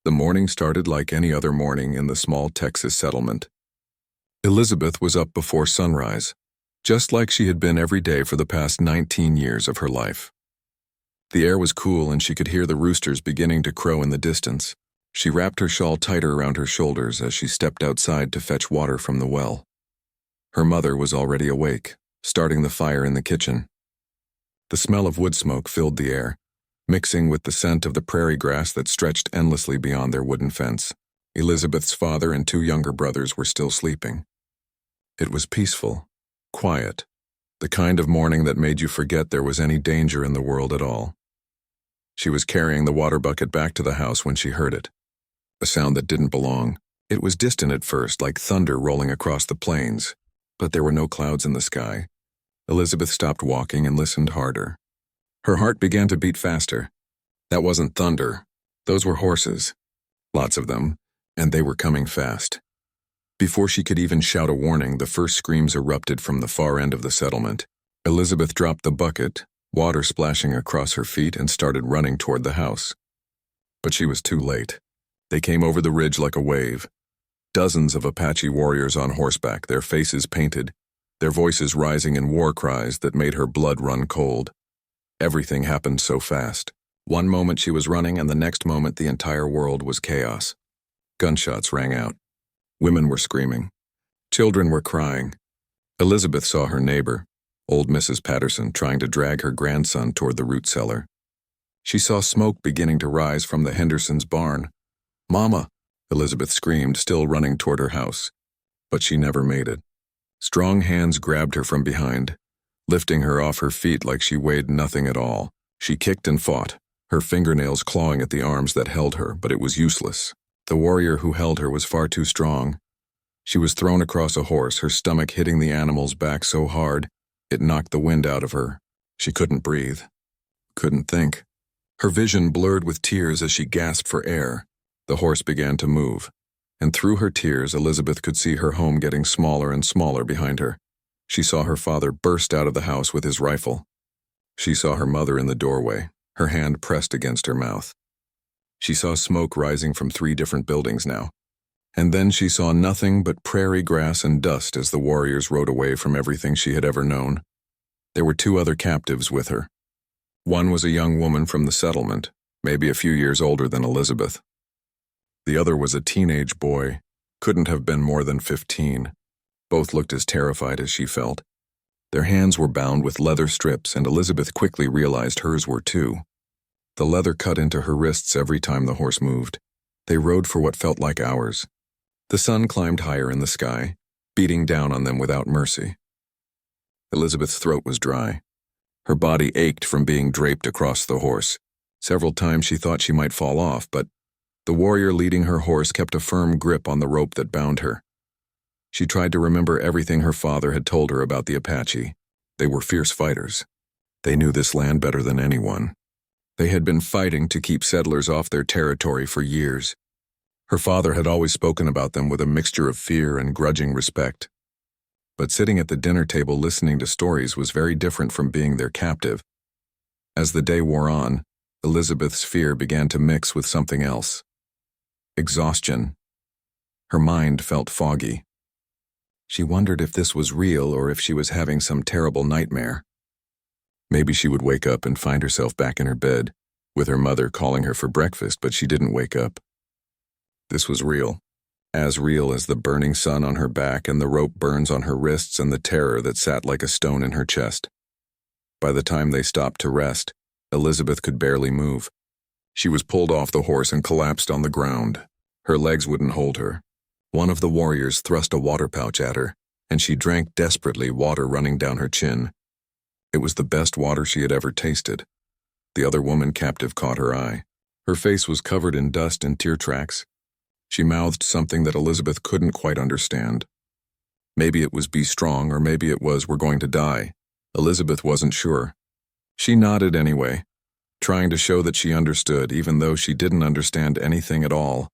The morning started like any other morning in the small Texas settlement. Elizabeth was up before sunrise, just like she had been every day for the past 19 years of her life. The air was cool and she could hear the roosters beginning to crow in the distance. She wrapped her shawl tighter around her shoulders as she stepped outside to fetch water from the well. Her mother was already awake, starting the fire in the kitchen. The smell of wood smoke filled the air, mixing with the scent of the prairie grass that stretched endlessly beyond their wooden fence. Elizabeth's father and two younger brothers were still sleeping. It was peaceful, quiet, the kind of morning that made you forget there was any danger in the world at all. She was carrying the water bucket back to the house when she heard it. A sound that didn't belong. It was distant at first, like thunder rolling across the plains, but there were no clouds in the sky. Elizabeth stopped walking and listened harder. Her heart began to beat faster. That wasn't thunder. Those were horses. Lots of them, and they were coming fast. Before she could even shout a warning, the first screams erupted from the far end of the settlement. Elizabeth dropped the bucket, water splashing across her feet, and started running toward the house. But she was too late. They came over the ridge like a wave. Dozens of Apache warriors on horseback, their faces painted, their voices rising in war cries that made her blood run cold. Everything happened so fast. One moment she was running, and the next moment the entire world was chaos. Gunshots rang out. Women were screaming. Children were crying. Elizabeth saw her neighbor, old Mrs. Patterson, trying to drag her grandson toward the root cellar. She saw smoke beginning to rise from the Hendersons' barn. "Mama!" Elizabeth screamed, still running toward her house. But she never made it. Strong hands grabbed her from behind, lifting her off her feet like she weighed nothing at all. She kicked and fought, her fingernails clawing at the arms that held her, but it was useless. The warrior who held her was far too strong. She was thrown across a horse, her stomach hitting the animal's back so hard, it knocked the wind out of her. She couldn't breathe, couldn't think. Her vision blurred with tears as she gasped for air. The horse began to move, and through her tears, Elizabeth could see her home getting smaller and smaller behind her. She saw her father burst out of the house with his rifle. She saw her mother in the doorway, her hand pressed against her mouth. She saw smoke rising from 3 different buildings now. And then she saw nothing but prairie grass and dust as the warriors rode away from everything she had ever known. There were 2 other captives with her. One was a young woman from the settlement, maybe a few years older than Elizabeth. The other was a teenage boy, couldn't have been more than 15. Both looked as terrified as she felt. Their hands were bound with leather strips, and Elizabeth quickly realized hers were too. The leather cut into her wrists every time the horse moved. They rode for what felt like hours. The sun climbed higher in the sky, beating down on them without mercy. Elizabeth's throat was dry. Her body ached from being draped across the horse. Several times she thought she might fall off, but the warrior leading her horse kept a firm grip on the rope that bound her. She tried to remember everything her father had told her about the Apache. They were fierce fighters. They knew this land better than anyone. They had been fighting to keep settlers off their territory for years. Her father had always spoken about them with a mixture of fear and grudging respect. But sitting at the dinner table listening to stories was very different from being their captive. As the day wore on, Elizabeth's fear began to mix with something else. Exhaustion. Her mind felt foggy. She wondered if this was real or if she was having some terrible nightmare. Maybe she would wake up and find herself back in her bed, with her mother calling her for breakfast, but she didn't wake up. This was real, as real as the burning sun on her back and the rope burns on her wrists and the terror that sat like a stone in her chest. By the time they stopped to rest, Elizabeth could barely move. She was pulled off the horse and collapsed on the ground. Her legs wouldn't hold her. One of the warriors thrust a water pouch at her, and she drank desperately, water running down her chin. It was the best water she had ever tasted. The other woman captive caught her eye. Her face was covered in dust and tear tracks. She mouthed something that Elizabeth couldn't quite understand. Maybe it was "be strong," or maybe it was "we're going to die." Elizabeth wasn't sure. She nodded anyway, trying to show that she understood, even though she didn't understand anything at all.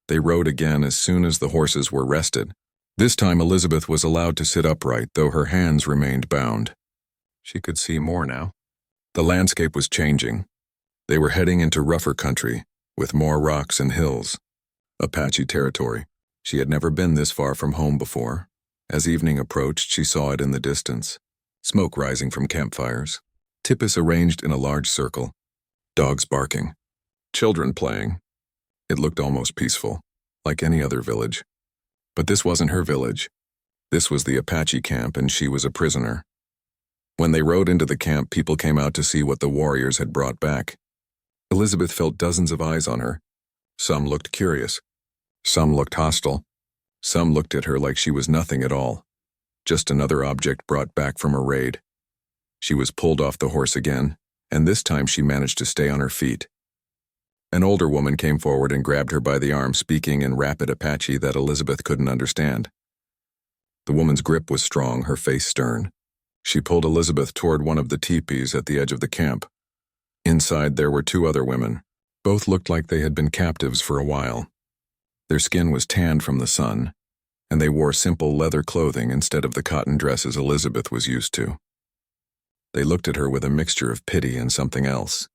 They rode again as soon as the horses were rested. This time Elizabeth was allowed to sit upright, though her hands remained bound. She could see more now. The landscape was changing. They were heading into rougher country, with more rocks and hills. Apache territory. She had never been this far from home before. As evening approached, she saw it in the distance. Smoke rising from campfires. Tipis arranged in a large circle. Dogs barking. Children playing. It looked almost peaceful, like any other village. But this wasn't her village. This was the Apache camp, and she was a prisoner. When they rode into the camp, people came out to see what the warriors had brought back. Elizabeth felt dozens of eyes on her. Some looked curious. Some looked hostile. Some looked at her like she was nothing at all. Just another object brought back from a raid. She was pulled off the horse again, and this time she managed to stay on her feet. An older woman came forward and grabbed her by the arm, speaking in rapid Apache that Elizabeth couldn't understand. The woman's grip was strong, her face stern. She pulled Elizabeth toward one of the teepees at the edge of the camp. Inside there were two other women. Both looked like they had been captives for a while. Their skin was tanned from the sun, and they wore simple leather clothing instead of the cotton dresses Elizabeth was used to. They looked at her with a mixture of pity and something else.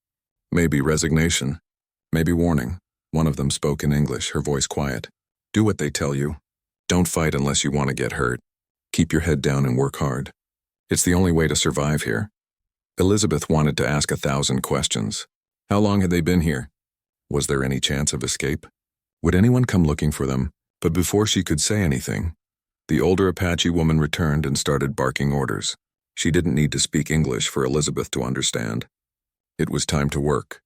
Maybe resignation, maybe warning. One of them spoke in English, her voice quiet. Do what they tell you. Don't fight unless you want to get hurt. Keep your head down and work hard. It's the only way to survive here. Elizabeth wanted to ask 1,000 questions. How long had they been here? Was there any chance of escape? Would anyone come looking for them? But before she could say anything, the older Apache woman returned and started barking orders. She didn't need to speak English for Elizabeth to understand. It was time to work.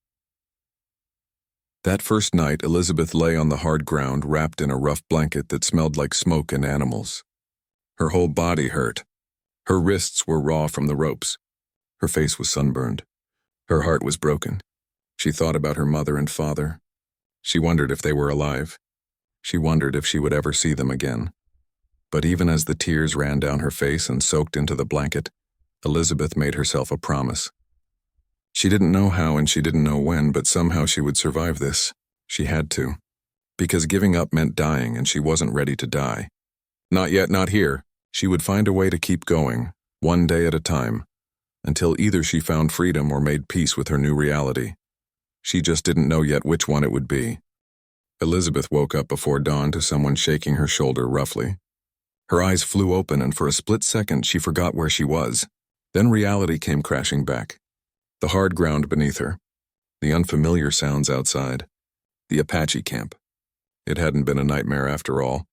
That first night, Elizabeth lay on the hard ground, wrapped in a rough blanket that smelled like smoke and animals. Her whole body hurt. Her wrists were raw from the ropes. Her face was sunburned. Her heart was broken. She thought about her mother and father. She wondered if they were alive. She wondered if she would ever see them again. But even as the tears ran down her face and soaked into the blanket, Elizabeth made herself a promise. She didn't know how and she didn't know when, but somehow she would survive this. She had to. Because giving up meant dying, and she wasn't ready to die. Not yet, not here. She would find a way to keep going, one day at a time, until either she found freedom or made peace with her new reality. She just didn't know yet which one it would be. Elizabeth woke up before dawn to someone shaking her shoulder roughly. Her eyes flew open, and for a split second she forgot where she was. Then reality came crashing back. The hard ground beneath her. The unfamiliar sounds outside. The Apache camp. It hadn't been a nightmare after all.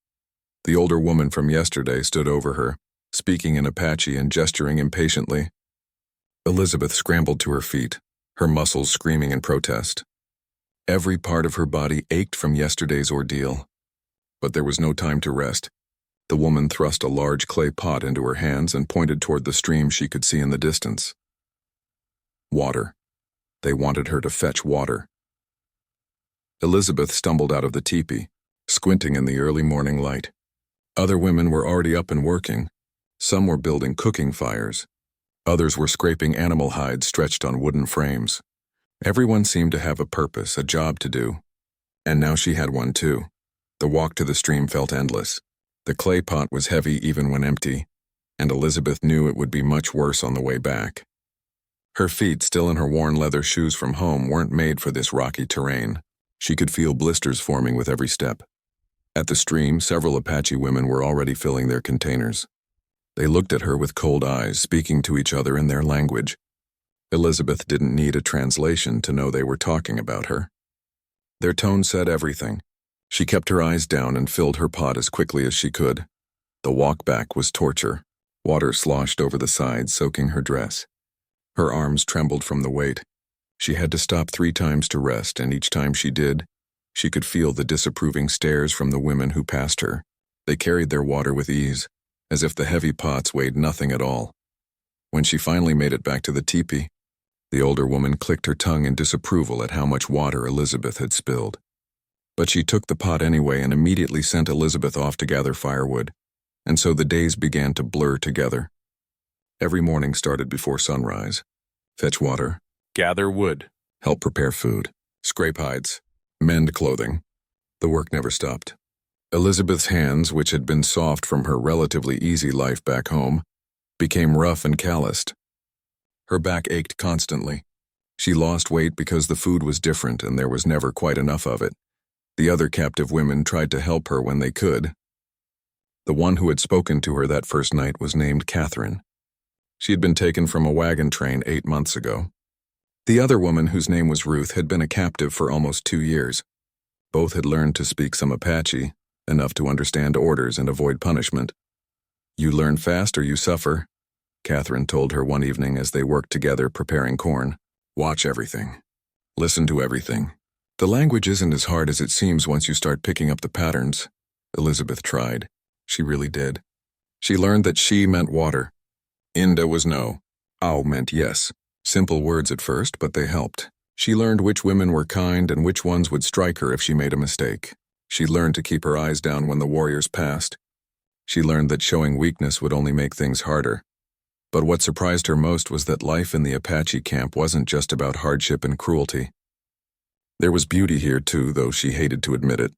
The older woman from yesterday stood over her, speaking in Apache and gesturing impatiently. Elizabeth scrambled to her feet, her muscles screaming in protest. Every part of her body ached from yesterday's ordeal. But there was no time to rest. The woman thrust a large clay pot into her hands and pointed toward the stream she could see in the distance. Water. They wanted her to fetch water. Elizabeth stumbled out of the teepee, squinting in the early morning light. Other women were already up and working. Some were building cooking fires. Others were scraping animal hides stretched on wooden frames. Everyone seemed to have a purpose, a job to do. And now she had one too. The walk to the stream felt endless. The clay pot was heavy even when empty, and Elizabeth knew it would be much worse on the way back. Her feet, still in her worn leather shoes from home, weren't made for this rocky terrain. She could feel blisters forming with every step. At the stream, several Apache women were already filling their containers. They looked at her with cold eyes, speaking to each other in their language. Elizabeth didn't need a translation to know they were talking about her. Their tone said everything. She kept her eyes down and filled her pot as quickly as she could. The walk back was torture. Water sloshed over the sides, soaking her dress. Her arms trembled from the weight. She had to stop 3 times to rest, and each time she did, she could feel the disapproving stares from the women who passed her. They carried their water with ease, as if the heavy pots weighed nothing at all. When she finally made it back to the teepee, the older woman clicked her tongue in disapproval at how much water Elizabeth had spilled. But she took the pot anyway and immediately sent Elizabeth off to gather firewood, and so the days began to blur together. Every morning started before sunrise. Fetch water, gather wood, help prepare food, scrape hides, mend clothing. The work never stopped. Elizabeth's hands, which had been soft from her relatively easy life back home, became rough and calloused. Her back ached constantly. She lost weight because the food was different and there was never quite enough of it. The other captive women tried to help her when they could. The one who had spoken to her that first night was named Catherine. She had been taken from a wagon train 8 months ago. The other woman, whose name was Ruth, had been a captive for almost 2 years. Both had learned to speak some Apache, enough to understand orders and avoid punishment. "You learn fast or you suffer," Catherine told her one evening as they worked together preparing corn. "Watch everything. Listen to everything. The language isn't as hard as it seems once you start picking up the patterns." Elizabeth tried. She really did. She learned that she meant water. Inda was no. Au meant yes. Simple words at first, but they helped. She learned which women were kind and which ones would strike her if she made a mistake. She learned to keep her eyes down when the warriors passed. She learned that showing weakness would only make things harder. But what surprised her most was that life in the Apache camp wasn't just about hardship and cruelty. There was beauty here too, though she hated to admit it.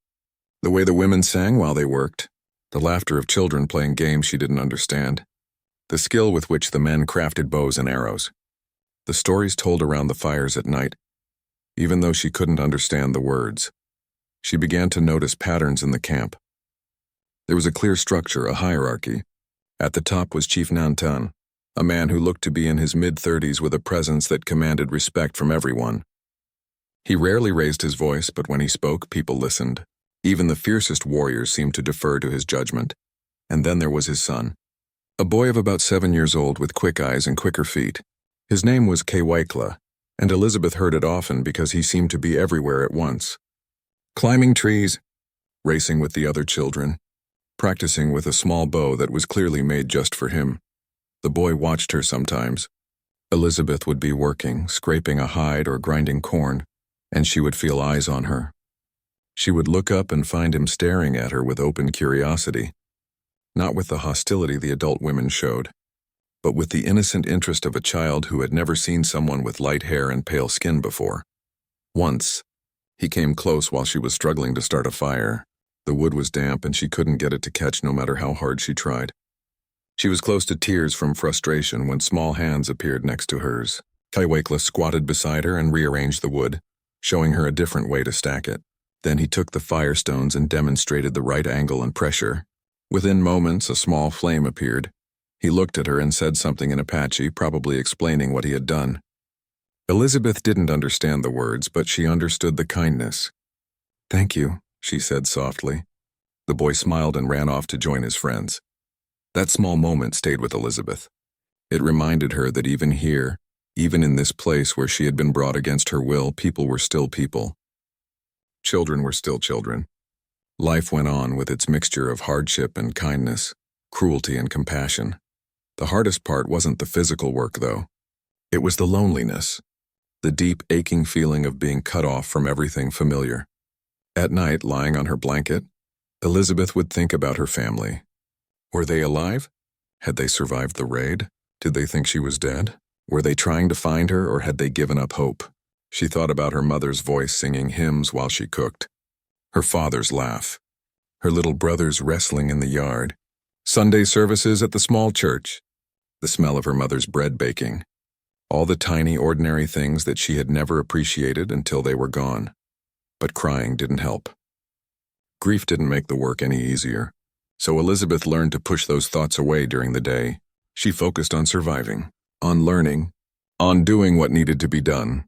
The way the women sang while they worked, the laughter of children playing games she didn't understand, the skill with which the men crafted bows and arrows, the stories told around the fires at night. Even though she couldn't understand the words, she began to notice patterns in the camp. There was a clear structure, a hierarchy. At the top was Chief Nantan, a man who looked to be in his mid-30s with a presence that commanded respect from everyone. He rarely raised his voice, but when he spoke, people listened. Even the fiercest warriors seemed to defer to his judgment. And then there was his son, a boy of about 7 years old with quick eyes and quicker feet. His name was Kewikla, and Elizabeth heard it often because he seemed to be everywhere at once. Climbing trees, racing with the other children, practicing with a small bow that was clearly made just for him. The boy watched her sometimes. Elizabeth would be working, scraping a hide or grinding corn, and she would feel eyes on her. She would look up and find him staring at her with open curiosity, not with the hostility the adult women showed, but with the innocent interest of a child who had never seen someone with light hair and pale skin before. Once, he came close while she was struggling to start a fire. The wood was damp and she couldn't get it to catch no matter how hard she tried. She was close to tears from frustration when small hands appeared next to hers. Kaiwekla squatted beside her and rearranged the wood, showing her a different way to stack it. Then he took the firestones and demonstrated the right angle and pressure. Within moments, a small flame appeared. He looked at her and said something in Apache, probably explaining what he had done. Elizabeth didn't understand the words, but she understood the kindness. "Thank you," she said softly. The boy smiled and ran off to join his friends. That small moment stayed with Elizabeth. It reminded her that even here, even in this place where she had been brought against her will, people were still people. Children were still children. Life went on with its mixture of hardship and kindness, cruelty and compassion. The hardest part wasn't the physical work, though. It was the loneliness, the deep, aching feeling of being cut off from everything familiar. At night, lying on her blanket, Elizabeth would think about her family. Were they alive? Had they survived the raid? Did they think she was dead? Were they trying to find her, or had they given up hope? She thought about her mother's voice singing hymns while she cooked, her father's laugh, her little brothers wrestling in the yard, Sunday services at the small church, the smell of her mother's bread baking, all the tiny, ordinary things that she had never appreciated until they were gone. But crying didn't help. Grief didn't make the work any easier, so Elizabeth learned to push those thoughts away during the day. She focused on surviving, on learning, on doing what needed to be done.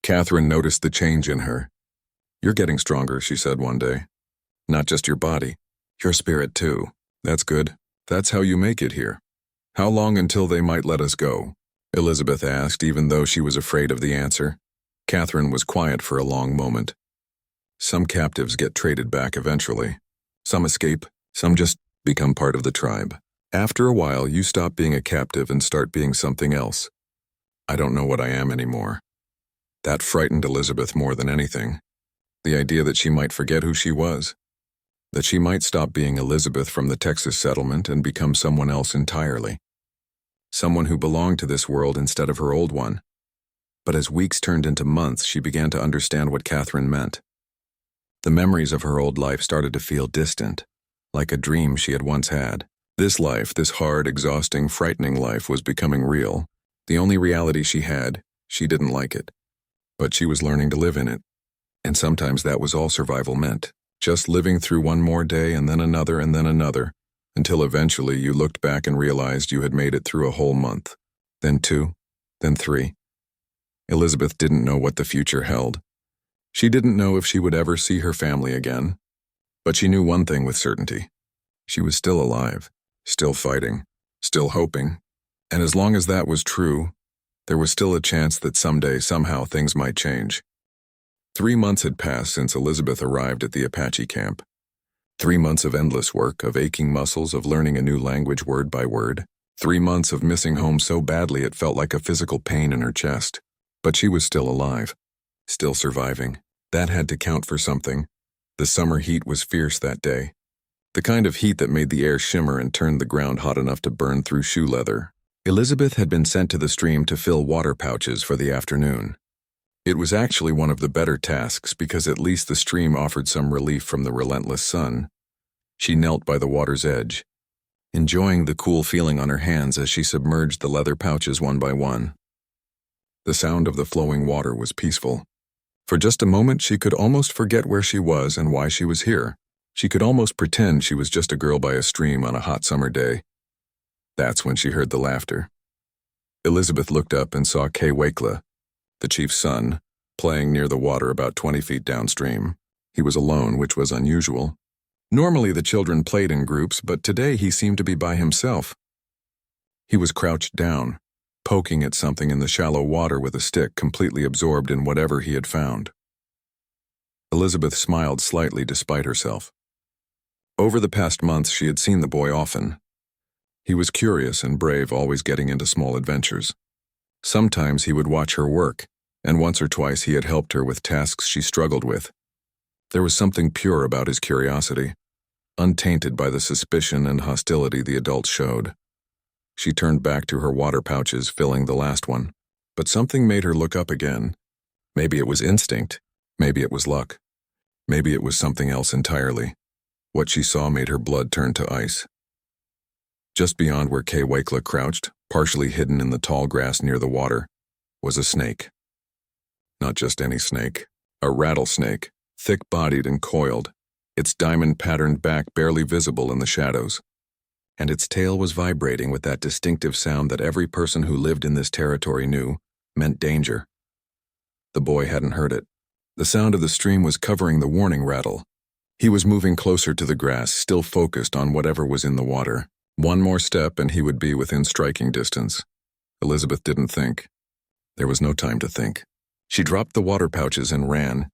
Catherine noticed the change in her. "You're getting stronger," she said one day. "Not just your body, your spirit too. That's good. That's how you make it here." "How long until they might let us go?" Elizabeth asked, even though she was afraid of the answer. Catherine was quiet for a long moment. "Some captives get traded back eventually. Some escape, some just become part of the tribe. After a while, you stop being a captive and start being something else. I don't know what I am anymore." That frightened Elizabeth more than anything. The idea that she might forget who she was. That she might stop being Elizabeth from the Texas settlement and become someone else entirely. Someone who belonged to this world instead of her old one. But as weeks turned into months, she began to understand what Catherine meant. The memories of her old life started to feel distant, like a dream she had once had. This life, this hard, exhausting, frightening life, was becoming real. The only reality she had, she didn't like it. But she was learning to live in it, and sometimes that was all survival meant. Just living through one more day and then another, until eventually you looked back and realized you had made it through a whole month. Then 2, then 3. Elizabeth didn't know what the future held. She didn't know if she would ever see her family again. But she knew one thing with certainty. She was still alive, still fighting, still hoping. And as long as that was true, there was still a chance that someday, somehow, things might change. 3 months had passed since Elizabeth arrived at the Apache camp. 3 months of endless work, of aching muscles, of learning a new language word by word. 3 months of missing home so badly it felt like a physical pain in her chest. But she was still alive, still surviving. That had to count for something. The summer heat was fierce that day. The kind of heat that made the air shimmer and turned the ground hot enough to burn through shoe leather. Elizabeth had been sent to the stream to fill water pouches for the afternoon. It was actually one of the better tasks because at least the stream offered some relief from the relentless sun. She knelt by the water's edge, enjoying the cool feeling on her hands as she submerged the leather pouches one by one. The sound of the flowing water was peaceful. For just a moment, she could almost forget where she was and why she was here. She could almost pretend she was just a girl by a stream on a hot summer day. That's when she heard the laughter. Elizabeth looked up and saw Kay Wakela, the chief's son, playing near the water about 20 feet downstream. He was alone, which was unusual. Normally the children played in groups, but today he seemed to be by himself. He was crouched down, poking at something in the shallow water with a stick, completely absorbed in whatever he had found. Elizabeth smiled slightly despite herself. Over the past months she had seen the boy often. He was curious and brave, always getting into small adventures. Sometimes he would watch her work, and once or twice he had helped her with tasks she struggled with. There was something pure about his curiosity, untainted by the suspicion and hostility the adults showed. She turned back to her water pouches, filling the last one, but something made her look up again. Maybe it was instinct, maybe it was luck, maybe it was something else entirely. What she saw made her blood turn to ice. Just beyond where Kay Wakela crouched, partially hidden in the tall grass near the water, was a snake. Not just any snake, a rattlesnake, thick-bodied and coiled, its diamond-patterned back barely visible in the shadows. And its tail was vibrating with that distinctive sound that every person who lived in this territory knew meant danger. The boy hadn't heard it. The sound of the stream was covering the warning rattle. He was moving closer to the grass, still focused on whatever was in the water. One more step and he would be within striking distance. Elizabeth didn't think. There was no time to think. She dropped the water pouches and ran.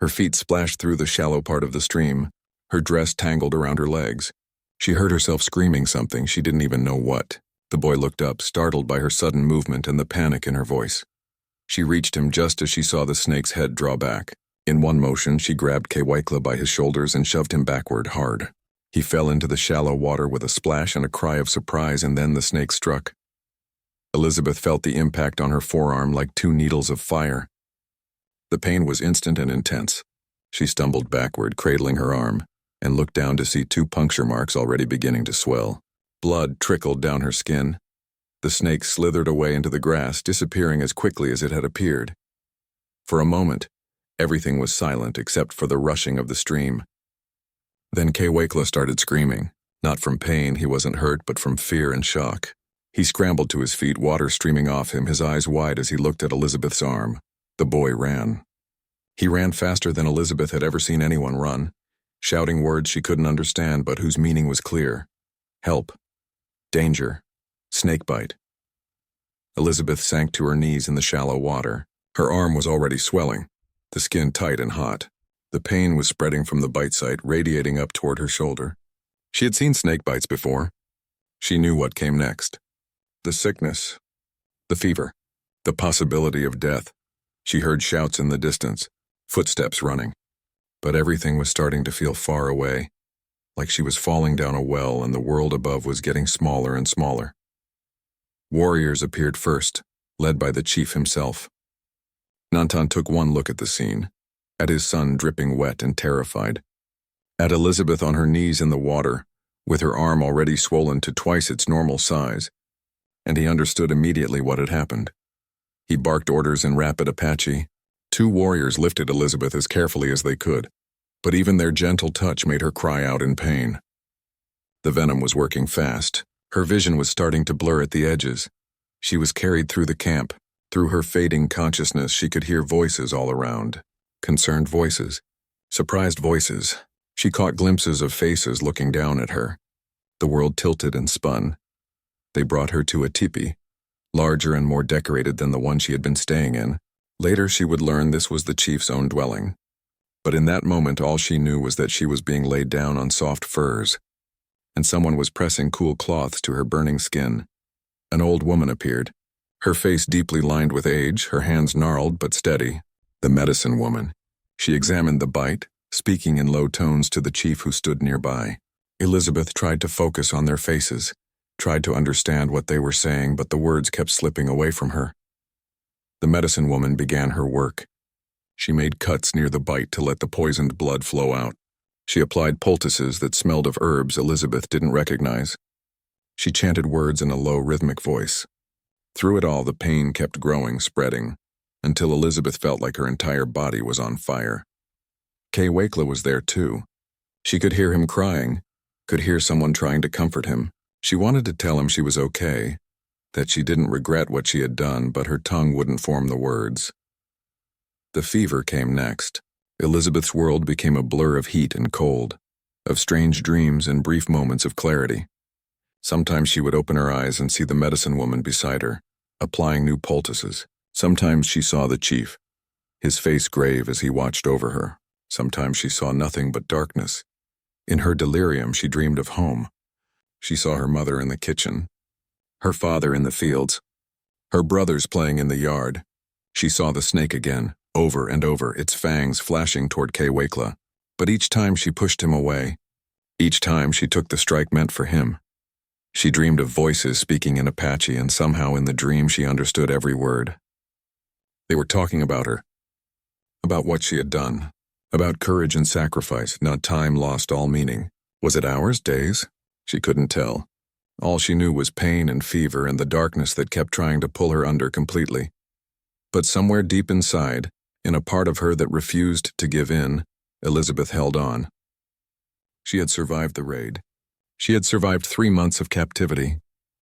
Her feet splashed through the shallow part of the stream. Her dress tangled around her legs. She heard herself screaming something, she didn't even know what. The boy looked up, startled by her sudden movement and the panic in her voice. She reached him just as she saw the snake's head draw back. In one motion, she grabbed Kay Wakela by his shoulders and shoved him backward hard. He fell into the shallow water with a splash and a cry of surprise, and then the snake struck. Elizabeth felt the impact on her forearm like 2 needles of fire. The pain was instant and intense. She stumbled backward, cradling her arm, and looked down to see 2 puncture marks already beginning to swell. Blood trickled down her skin. The snake slithered away into the grass, disappearing as quickly as it had appeared. For a moment, everything was silent except for the rushing of the stream. Then Kay Wakela started screaming. Not from pain, he wasn't hurt, but from fear and shock. He scrambled to his feet, water streaming off him, his eyes wide as he looked at Elizabeth's arm. The boy ran. He ran faster than Elizabeth had ever seen anyone run, shouting words she couldn't understand but whose meaning was clear. Help. Danger. Snakebite. Elizabeth sank to her knees in the shallow water. Her arm was already swelling, the skin tight and hot. The pain was spreading from the bite site, radiating up toward her shoulder. She had seen snake bites before. She knew what came next. The sickness. The fever. The possibility of death. She heard shouts in the distance, footsteps running. But everything was starting to feel far away, like she was falling down a well and the world above was getting smaller and smaller. Warriors appeared first, led by the chief himself. Nantan took one look at the scene, at his son dripping wet and terrified, at Elizabeth on her knees in the water, with her arm already swollen to twice its normal size, and he understood immediately what had happened. He barked orders in rapid Apache, Two warriors lifted Elizabeth as carefully as they could, but even their gentle touch made her cry out in pain. The venom was working fast. Her vision was starting to blur at the edges. She was carried through the camp. Through her fading consciousness, she could hear voices all around. Concerned voices. Surprised voices. She caught glimpses of faces looking down at her. The world tilted and spun. They brought her to a teepee, larger and more decorated than the one she had been staying in. Later she would learn this was the chief's own dwelling. But in that moment all she knew was that she was being laid down on soft furs, and someone was pressing cool cloths to her burning skin. An old woman appeared, her face deeply lined with age, her hands gnarled but steady. The medicine woman. She examined the bite, speaking in low tones to the chief who stood nearby. Elizabeth tried to focus on their faces, tried to understand what they were saying, but the words kept slipping away from her. The medicine woman began her work. She made cuts near the bite to let the poisoned blood flow out. She applied poultices that smelled of herbs Elizabeth didn't recognize. She chanted words in a low, rhythmic voice. Through it all, the pain kept growing, spreading, until Elizabeth felt like her entire body was on fire. Wakela was there too. She could hear him crying, could hear someone trying to comfort him. She wanted to tell him she was okay, that she didn't regret what she had done, but her tongue wouldn't form the words. The fever came next. Elizabeth's world became a blur of heat and cold, of strange dreams and brief moments of clarity. Sometimes she would open her eyes and see the medicine woman beside her, applying new poultices. Sometimes she saw the chief, his face grave as he watched over her. Sometimes she saw nothing but darkness. In her delirium, she dreamed of home. She saw her mother in the kitchen, her father in the fields, her brothers playing in the yard. She saw the snake again, over and over, its fangs flashing toward Wakela. But each time she pushed him away. Each time she took the strike meant for him. She dreamed of voices speaking in Apache, and somehow in the dream she understood every word. They were talking about her, about what she had done, about courage and sacrifice, not time lost all meaning. Was it hours, days? She couldn't tell. All she knew was pain and fever and the darkness that kept trying to pull her under completely. But somewhere deep inside, in a part of her that refused to give in, Elizabeth held on. She had survived the raid. She had survived 3 months of captivity.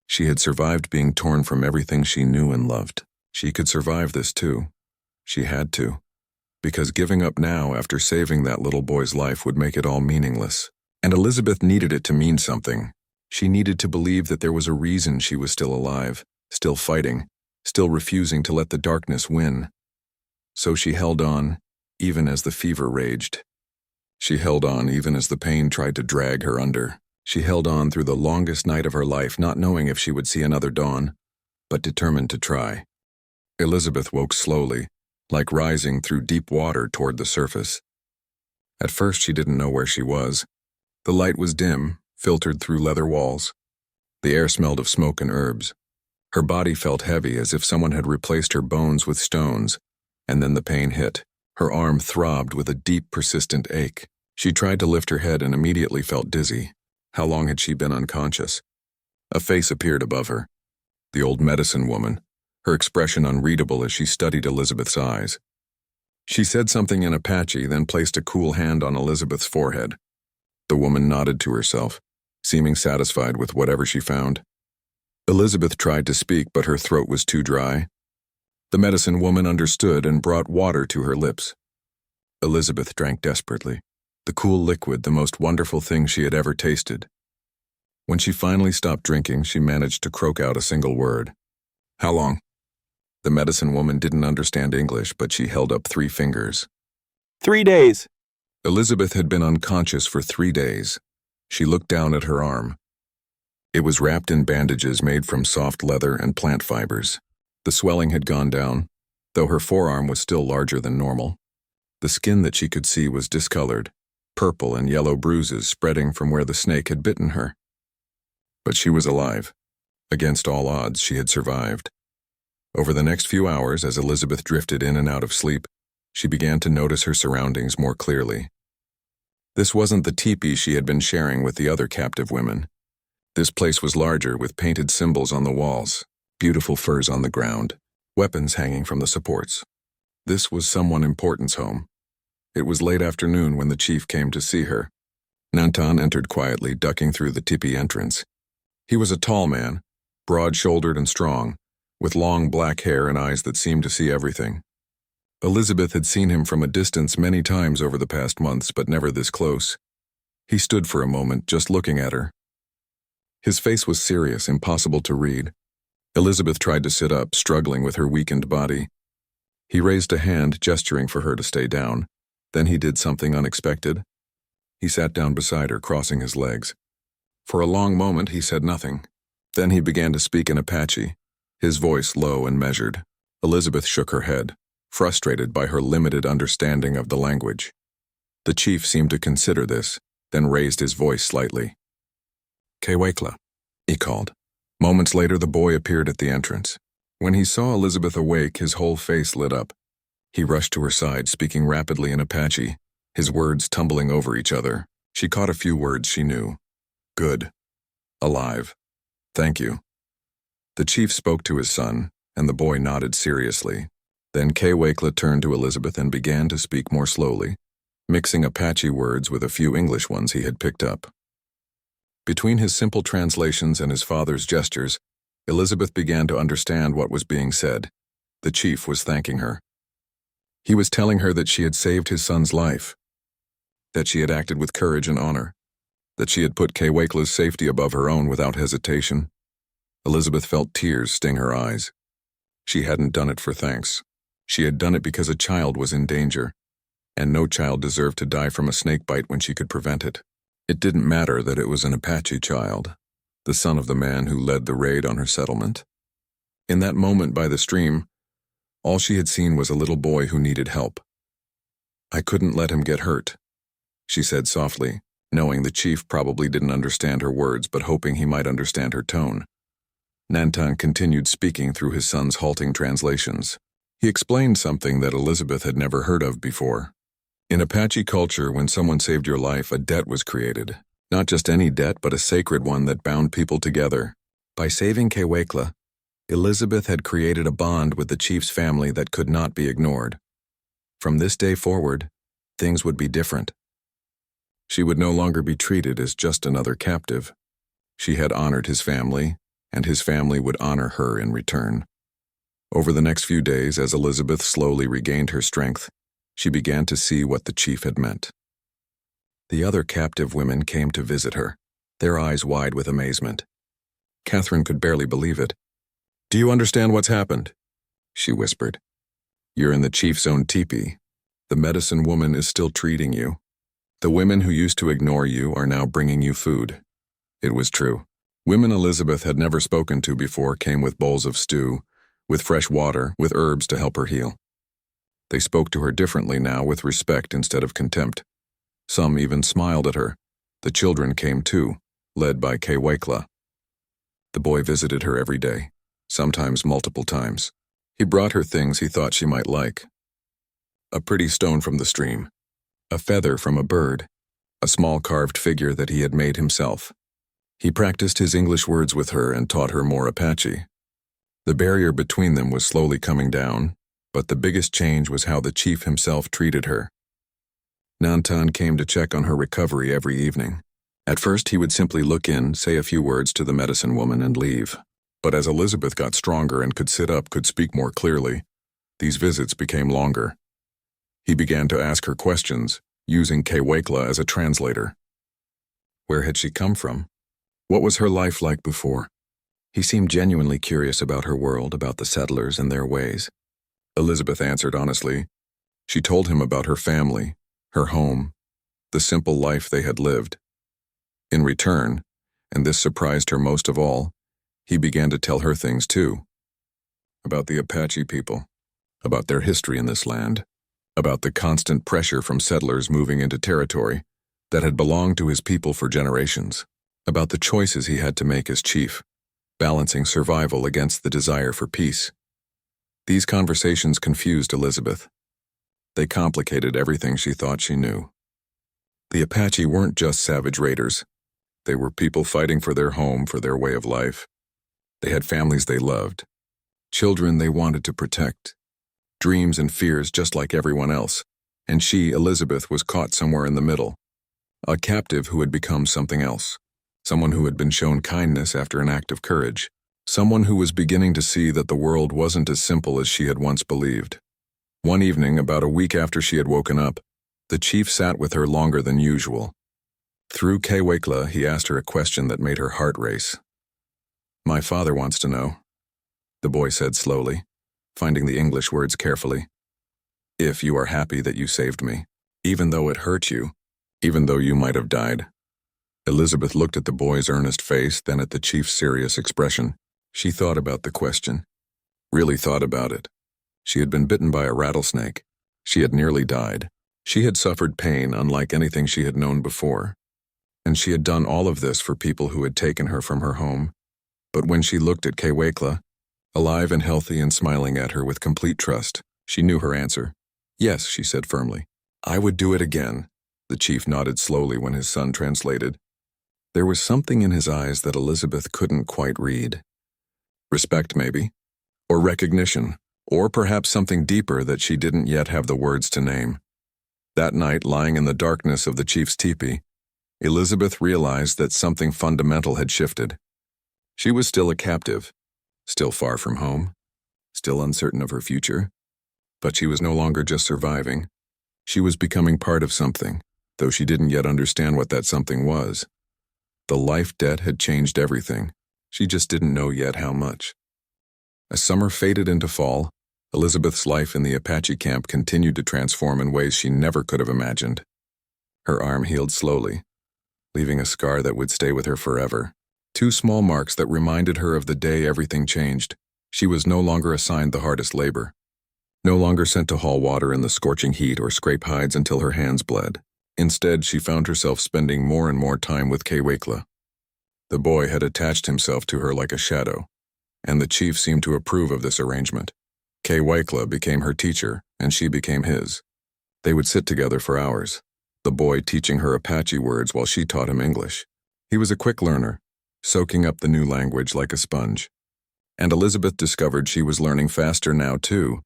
She had survived being torn from everything she knew and loved. She could survive this too. She had to. Because giving up now after saving that little boy's life would make it all meaningless. And Elizabeth needed it to mean something. She needed to believe that there was a reason she was still alive, still fighting, still refusing to let the darkness win. So she held on, even as the fever raged. She held on even as the pain tried to drag her under. She held on through the longest night of her life, not knowing if she would see another dawn, but determined to try. Elizabeth woke slowly, like rising through deep water toward the surface. At first she didn't know where she was. The light was dim, filtered through leather walls. The air smelled of smoke and herbs. Her body felt heavy, as if someone had replaced her bones with stones, and then the pain hit. Her arm throbbed with a deep, persistent ache. She tried to lift her head and immediately felt dizzy. How long had she been unconscious? A face appeared above her. The old medicine woman, her expression unreadable as she studied Elizabeth's eyes. She said something in Apache, then placed a cool hand on Elizabeth's forehead. The woman nodded to herself, seeming satisfied with whatever she found. Elizabeth tried to speak, but her throat was too dry. The medicine woman understood and brought water to her lips. Elizabeth drank desperately. The cool liquid, the most wonderful thing she had ever tasted. When she finally stopped drinking, she managed to croak out a single word. How long? The medicine woman didn't understand English, but she held up 3 fingers. 3 days. Elizabeth had been unconscious for 3 days. She looked down at her arm. It was wrapped in bandages made from soft leather and plant fibers. The swelling had gone down, though her forearm was still larger than normal. The skin that she could see was discolored, purple and yellow bruises spreading from where the snake had bitten her. But she was alive. Against all odds, she had survived. Over the next few hours, as Elizabeth drifted in and out of sleep, she began to notice her surroundings more clearly. This wasn't the teepee she had been sharing with the other captive women. This place was larger, with painted symbols on the walls, beautiful furs on the ground, weapons hanging from the supports. This was someone important's home. It was late afternoon when the chief came to see her. Nantan entered quietly, ducking through the tipi entrance. He was a tall man, broad-shouldered and strong, with long black hair and eyes that seemed to see everything. Elizabeth had seen him from a distance many times over the past months, but never this close. He stood for a moment, just looking at her. His face was serious, impossible to read. Elizabeth tried to sit up, struggling with her weakened body. He raised a hand, gesturing for her to stay down. Then he did something unexpected. He sat down beside her, crossing his legs. For a long moment, he said nothing. Then he began to speak in Apache, his voice low and measured. Elizabeth shook her head, frustrated by her limited understanding of the language. The chief seemed to consider this, then raised his voice slightly. "Kewekla," he called. Moments later, the boy appeared at the entrance. When he saw Elizabeth awake, his whole face lit up. He rushed to her side, speaking rapidly in Apache, his words tumbling over each other. She caught a few words she knew. "Good. Alive. Thank you." The chief spoke to his son, and the boy nodded seriously. Then Kewekla turned to Elizabeth and began to speak more slowly, mixing Apache words with a few English ones he had picked up. Between his simple translations and his father's gestures, Elizabeth began to understand what was being said. The chief was thanking her. He was telling her that she had saved his son's life, that she had acted with courage and honor, that she had put Kewekla's safety above her own without hesitation. Elizabeth felt tears sting her eyes. She hadn't done it for thanks. She had done it because a child was in danger, and no child deserved to die from a snake bite when she could prevent it. It didn't matter that it was an Apache child, the son of the man who led the raid on her settlement. In that moment by the stream, all she had seen was a little boy who needed help. "I couldn't let him get hurt," she said softly, knowing the chief probably didn't understand her words but hoping he might understand her tone. Nantan continued speaking through his son's halting translations. He explained something that Elizabeth had never heard of before. In Apache culture, when someone saved your life, a debt was created. Not just any debt, but a sacred one that bound people together. By saving Kewekla, Elizabeth had created a bond with the chief's family that could not be ignored. From this day forward, things would be different. She would no longer be treated as just another captive. She had honored his family, and his family would honor her in return. Over the next few days, as Elizabeth slowly regained her strength, she began to see what the chief had meant. The other captive women came to visit her, their eyes wide with amazement. Catherine could barely believe it. "Do you understand what's happened?" she whispered. "You're in the chief's own teepee. The medicine woman is still treating you. The women who used to ignore you are now bringing you food." It was true. Women Elizabeth had never spoken to before came with bowls of stew, with fresh water, with herbs to help her heal. They spoke to her differently now, with respect instead of contempt. Some even smiled at her. The children came too, led by Kewekla. The boy visited her every day, sometimes multiple times. He brought her things he thought she might like. A pretty stone from the stream, a feather from a bird, a small carved figure that he had made himself. He practiced his English words with her and taught her more Apache. The barrier between them was slowly coming down, but the biggest change was how the chief himself treated her. Nantan came to check on her recovery every evening. At first, he would simply look in, say a few words to the medicine woman, and leave. But as Elizabeth got stronger and could sit up, could speak more clearly, these visits became longer. He began to ask her questions, using Kewekla as a translator. Where had she come from? What was her life like before? He seemed genuinely curious about her world, about the settlers and their ways. Elizabeth answered honestly. She told him about her family, her home, the simple life they had lived. In return, and this surprised her most of all, he began to tell her things too. About the Apache people, about their history in this land, about the constant pressure from settlers moving into territory that had belonged to his people for generations, about the choices he had to make as chief, balancing survival against the desire for peace. These conversations confused Elizabeth. They complicated everything she thought she knew. The Apache weren't just savage raiders. They were people fighting for their home, for their way of life. They had families they loved, children they wanted to protect, dreams and fears just like everyone else, and she, Elizabeth, was caught somewhere in the middle. A captive who had become something else. Someone who had been shown kindness after an act of courage. Someone who was beginning to see that the world wasn't as simple as she had once believed. One evening, about a week after she had woken up, the chief sat with her longer than usual. Through Kewekla, he asked her a question that made her heart race. "My father wants to know," the boy said slowly, finding the English words carefully. "If you are happy that you saved me, even though it hurt you, even though you might have died." Elizabeth looked at the boy's earnest face, then at the chief's serious expression. She thought about the question. Really thought about it. She had been bitten by a rattlesnake. She had nearly died. She had suffered pain unlike anything she had known before. And she had done all of this for people who had taken her from her home. But when she looked at Kewekla, alive and healthy and smiling at her with complete trust, she knew her answer. "Yes," she said firmly. "I would do it again." The chief nodded slowly when his son translated. There was something in his eyes that Elizabeth couldn't quite read. Respect, maybe, or recognition, or perhaps something deeper that she didn't yet have the words to name. That night, lying in the darkness of the chief's teepee, Elizabeth realized that something fundamental had shifted. She was still a captive, still far from home, still uncertain of her future, but she was no longer just surviving. She was becoming part of something, though she didn't yet understand what that something was. The life debt had changed everything. She just didn't know yet how much. As summer faded into fall, Elizabeth's life in the Apache camp continued to transform in ways she never could have imagined. Her arm healed slowly, leaving a scar that would stay with her forever. 2 small marks that reminded her of the day everything changed. She was no longer assigned the hardest labor. No longer sent to haul water in the scorching heat or scrape hides until her hands bled. Instead, she found herself spending more and more time with Kewekla. The boy had attached himself to her like a shadow, and the chief seemed to approve of this arrangement. Kewekla became her teacher, and she became his. They would sit together for hours, the boy teaching her Apache words while she taught him English. He was a quick learner, soaking up the new language like a sponge. And Elizabeth discovered she was learning faster now, too,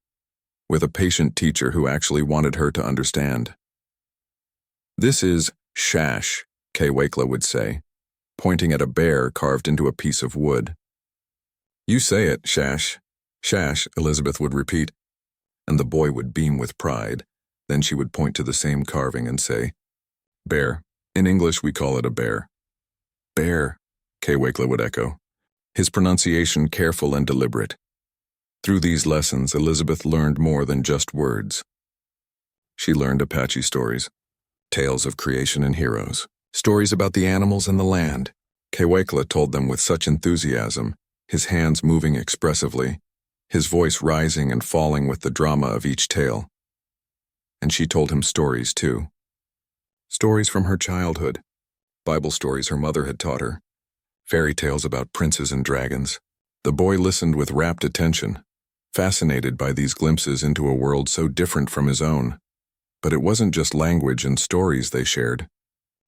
with a patient teacher who actually wanted her to understand. "This is shash," Kewekla would say, pointing at a bear carved into a piece of wood. "You say it, shash." "Shash," Elizabeth would repeat, and the boy would beam with pride. Then she would point to the same carving and say, "Bear. In English, we call it a bear." "Bear," Kewekla would echo, his pronunciation careful and deliberate. Through these lessons, Elizabeth learned more than just words. She learned Apache stories, tales of creation and heroes, stories about the animals and the land. Kewekla told them with such enthusiasm, his hands moving expressively, his voice rising and falling with the drama of each tale. And she told him stories, too. Stories from her childhood, Bible stories her mother had taught her, fairy tales about princes and dragons. The boy listened with rapt attention, fascinated by these glimpses into a world so different from his own. But it wasn't just language and stories they shared.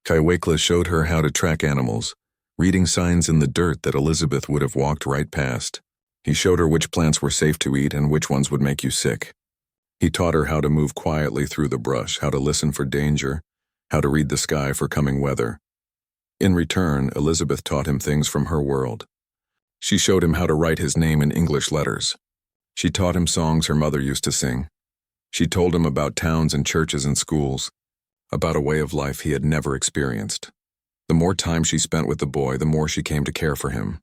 Kewekla showed her how to track animals, reading signs in the dirt that Elizabeth would have walked right past. He showed her which plants were safe to eat and which ones would make you sick. He taught her how to move quietly through the brush, how to listen for danger, how to read the sky for coming weather. In return, Elizabeth taught him things from her world. She showed him how to write his name in English letters. She taught him songs her mother used to sing. She told him about towns and churches and schools, about a way of life he had never experienced. The more time she spent with the boy, the more she came to care for him.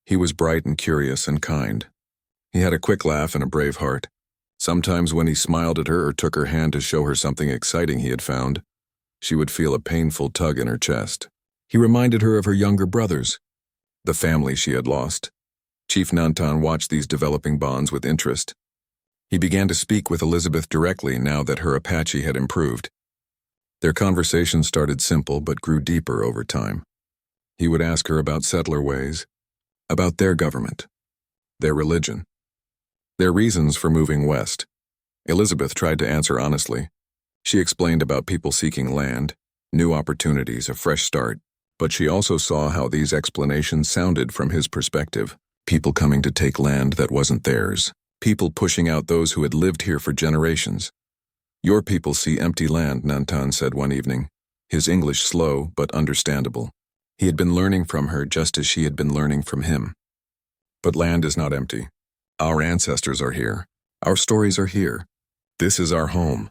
He was bright and curious and kind. He had a quick laugh and a brave heart. Sometimes when he smiled at her or took her hand to show her something exciting he had found, she would feel a painful tug in her chest. He reminded her of her younger brothers, the family she had lost. Chief Nantan watched these developing bonds with interest. He began to speak with Elizabeth directly now that her Apache had improved. Their conversation started simple but grew deeper over time. He would ask her about settler ways, about their government, their religion, their reasons for moving west. Elizabeth tried to answer honestly. She explained about people seeking land, new opportunities, a fresh start, but she also saw how these explanations sounded from his perspective, people coming to take land that wasn't theirs. People pushing out those who had lived here for generations. Your people see empty land, Nantan said one evening, his English slow but understandable. He had been learning from her just as she had been learning from him. But land is not empty. Our ancestors are here. Our stories are here. This is our home.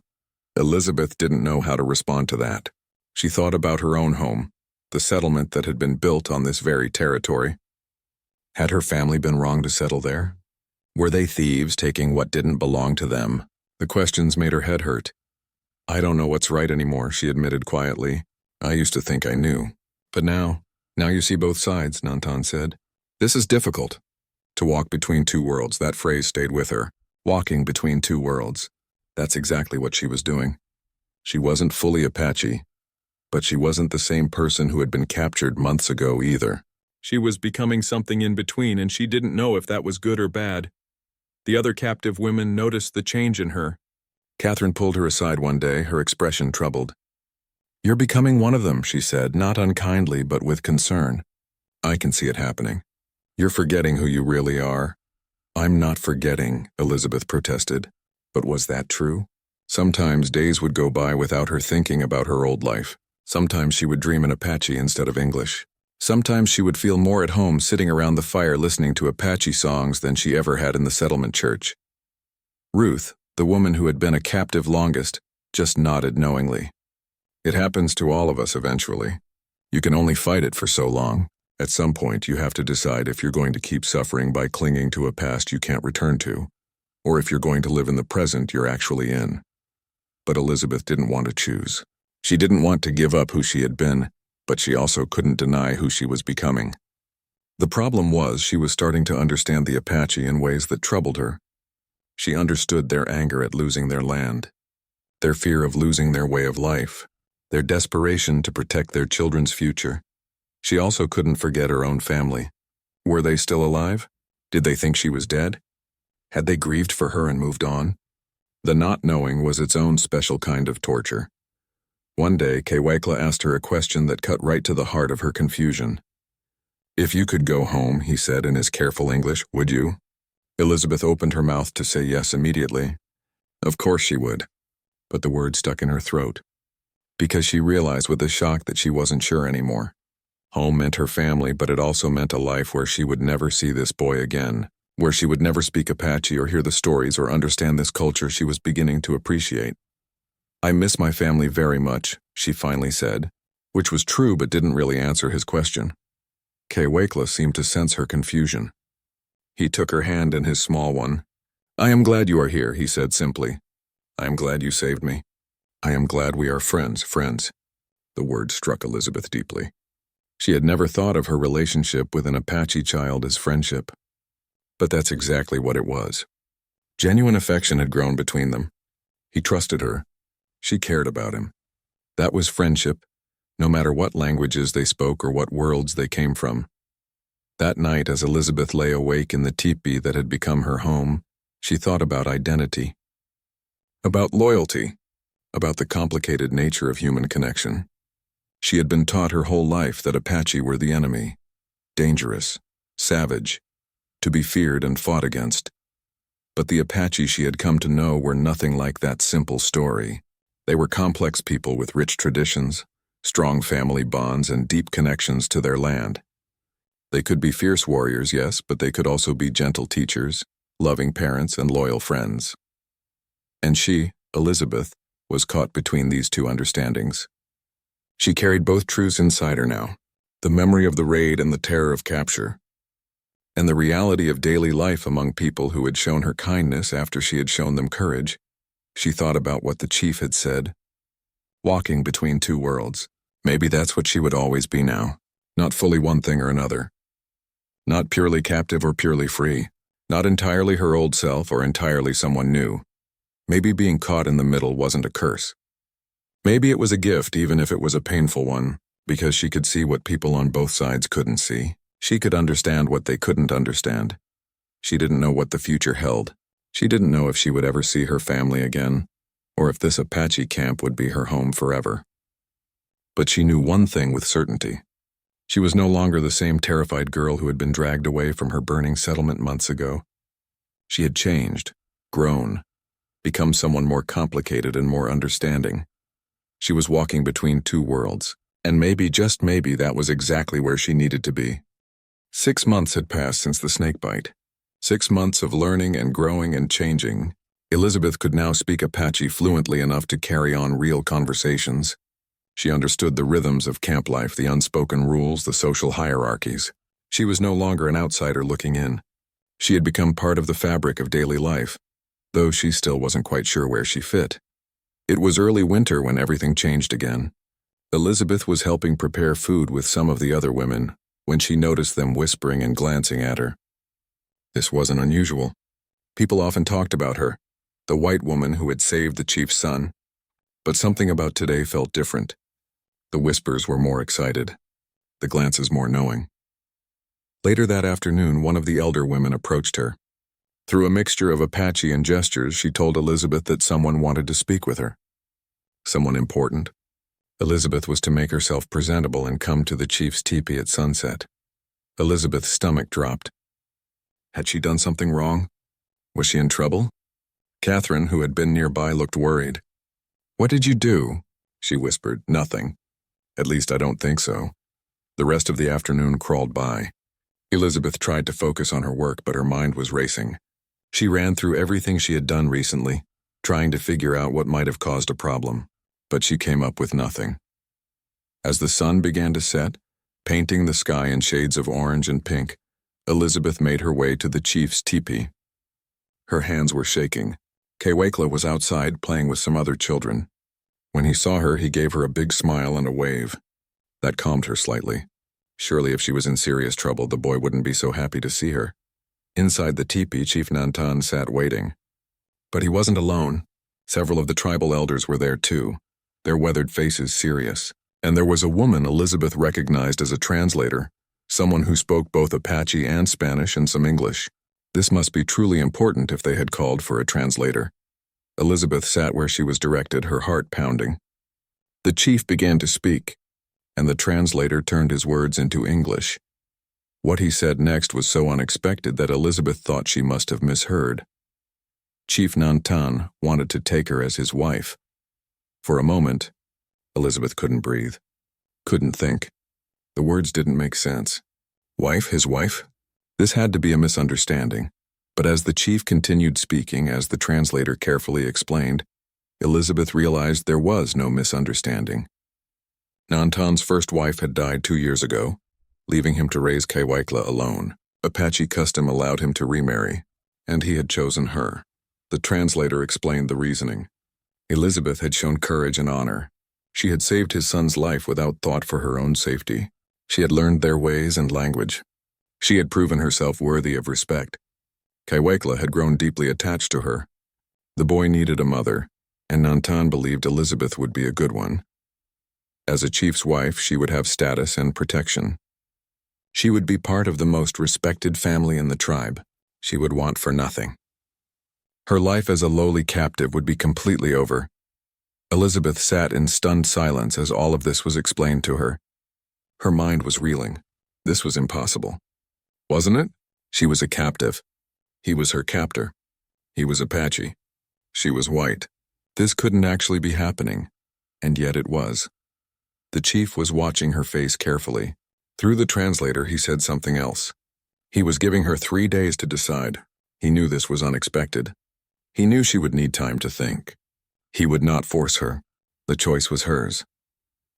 Elizabeth didn't know how to respond to that. She thought about her own home, the settlement that had been built on this very territory. Had her family been wrong to settle there? Were they thieves taking what didn't belong to them? The questions made her head hurt. I don't know what's right anymore, she admitted quietly. I used to think I knew. But now you see both sides, Nantan said. This is difficult. To walk between two worlds, that phrase stayed with her. Walking between two worlds. That's exactly what she was doing. She wasn't fully Apache, but she wasn't the same person who had been captured months ago either. She was becoming something in between, and she didn't know if that was good or bad. The other captive women noticed the change in her. Catherine pulled her aside one day, her expression troubled. You're becoming one of them, she said, not unkindly but with concern. I can see it happening. You're forgetting who you really are. I'm not forgetting, Elizabeth protested. But was that true? Sometimes days would go by without her thinking about her old life. Sometimes she would dream in Apache instead of English. Sometimes she would feel more at home sitting around the fire listening to Apache songs than she ever had in the settlement church. Ruth, the woman who had been a captive longest, just nodded knowingly. It happens to all of us eventually. You can only fight it for so long. At some point, you have to decide if you're going to keep suffering by clinging to a past you can't return to, or if you're going to live in the present you're actually in. But Elizabeth didn't want to choose. She didn't want to give up who she had been, but she also couldn't deny who she was becoming. The problem was she was starting to understand the Apache in ways that troubled her. She understood their anger at losing their land, their fear of losing their way of life, their desperation to protect their children's future. She also couldn't forget her own family. Were they still alive? Did they think she was dead? Had they grieved for her and moved on? The not knowing was its own special kind of torture. One day, Kewekla asked her a question that cut right to the heart of her confusion. If you could go home, he said in his careful English, would you? Elizabeth opened her mouth to say yes immediately. Of course she would. But the word stuck in her throat. Because she realized with a shock that she wasn't sure anymore. Home meant her family, but it also meant a life where she would never see this boy again, where she would never speak Apache or hear the stories or understand this culture she was beginning to appreciate. I miss my family very much, she finally said, which was true but didn't really answer his question. Kewekla seemed to sense her confusion. He took her hand in his small one. I am glad you are here, he said simply. I am glad you saved me. I am glad we are friends. The word struck Elizabeth deeply. She had never thought of her relationship with an Apache child as friendship. But that's exactly what it was. Genuine affection had grown between them. He trusted her. She cared about him. That was friendship, no matter what languages they spoke or what worlds they came from. That night, as Elizabeth lay awake in the teepee that had become her home, she thought about identity, about loyalty, about the complicated nature of human connection. She had been taught her whole life that Apache were the enemy, dangerous, savage, to be feared and fought against. But the Apache she had come to know were nothing like that simple story. They were complex people with rich traditions, strong family bonds, and deep connections to their land. They could be fierce warriors, yes, but they could also be gentle teachers, loving parents, and loyal friends. And she, Elizabeth, was caught between these two understandings. She carried both truths inside her now, the memory of the raid and the terror of capture, and the reality of daily life among people who had shown her kindness after she had shown them courage. She thought about what the chief had said. Walking between two worlds. Maybe that's what she would always be now. Not fully one thing or another. Not purely captive or purely free. Not entirely her old self or entirely someone new. Maybe being caught in the middle wasn't a curse. Maybe it was a gift, even if it was a painful one, because she could see what people on both sides couldn't see. She could understand what they couldn't understand. She didn't know what the future held. She didn't know if she would ever see her family again, or if this Apache camp would be her home forever. But she knew one thing with certainty. She was no longer the same terrified girl who had been dragged away from her burning settlement months ago. She had changed, grown, become someone more complicated and more understanding. She was walking between two worlds, and maybe, just maybe, that was exactly where she needed to be. 6 months had passed since the snakebite. 6 months of learning and growing and changing. Elizabeth could now speak Apache fluently enough to carry on real conversations. She understood the rhythms of camp life, the unspoken rules, the social hierarchies. She was no longer an outsider looking in. She had become part of the fabric of daily life, though she still wasn't quite sure where she fit. It was early winter when everything changed again. Elizabeth was helping prepare food with some of the other women when she noticed them whispering and glancing at her. This wasn't unusual. People often talked about her, the white woman who had saved the chief's son. But something about today felt different. The whispers were more excited, the glances more knowing. Later that afternoon, one of the elder women approached her. Through a mixture of Apache and gestures, she told Elizabeth that someone wanted to speak with her. Someone important. Elizabeth was to make herself presentable and come to the chief's teepee at sunset. Elizabeth's stomach dropped. Had she done something wrong? Was she in trouble? Catherine, who had been nearby, looked worried. "What did you do?" she whispered. "Nothing. At least I don't think so." The rest of the afternoon crawled by. Elizabeth tried to focus on her work, but her mind was racing. She ran through everything she had done recently, trying to figure out what might have caused a problem, but she came up with nothing. As the sun began to set, painting the sky in shades of orange and pink, Elizabeth made her way to the chief's teepee. Her hands were shaking. Kewekla was outside playing with some other children. When he saw her, he gave her a big smile and a wave. That calmed her slightly. Surely if she was in serious trouble, the boy wouldn't be so happy to see her. Inside the teepee, Chief Nantan sat waiting. But he wasn't alone. Several of the tribal elders were there too, their weathered faces serious. And there was a woman Elizabeth recognized as a translator, someone who spoke both Apache and Spanish and some English. This must be truly important if they had called for a translator. Elizabeth sat where she was directed, her heart pounding. The chief began to speak, and the translator turned his words into English. What he said next was so unexpected that Elizabeth thought she must have misheard. Chief Nantan wanted to take her as his wife. For a moment, Elizabeth couldn't breathe, couldn't think. The words didn't make sense. Wife, his wife? This had to be a misunderstanding. But as the chief continued speaking, as the translator carefully explained, Elizabeth realized there was no misunderstanding. Nantan's first wife had died 2 years ago, leaving him to raise Kewekla alone. Apache custom allowed him to remarry, and he had chosen her. The translator explained the reasoning. Elizabeth had shown courage and honor. She had saved his son's life without thought for her own safety. She had learned their ways and language. She had proven herself worthy of respect. Kewekla had grown deeply attached to her. The boy needed a mother, and Nantan believed Elizabeth would be a good one. As a chief's wife, she would have status and protection. She would be part of the most respected family in the tribe. She would want for nothing. Her life as a lowly captive would be completely over. Elizabeth sat in stunned silence as all of this was explained to her. Her mind was reeling. This was impossible. Wasn't it? She was a captive. He was her captor. He was Apache. She was white. This couldn't actually be happening, and yet it was. The chief was watching her face carefully. Through the translator, he said something else. He was giving her 3 days to decide. He knew this was unexpected. He knew she would need time to think. He would not force her. The choice was hers.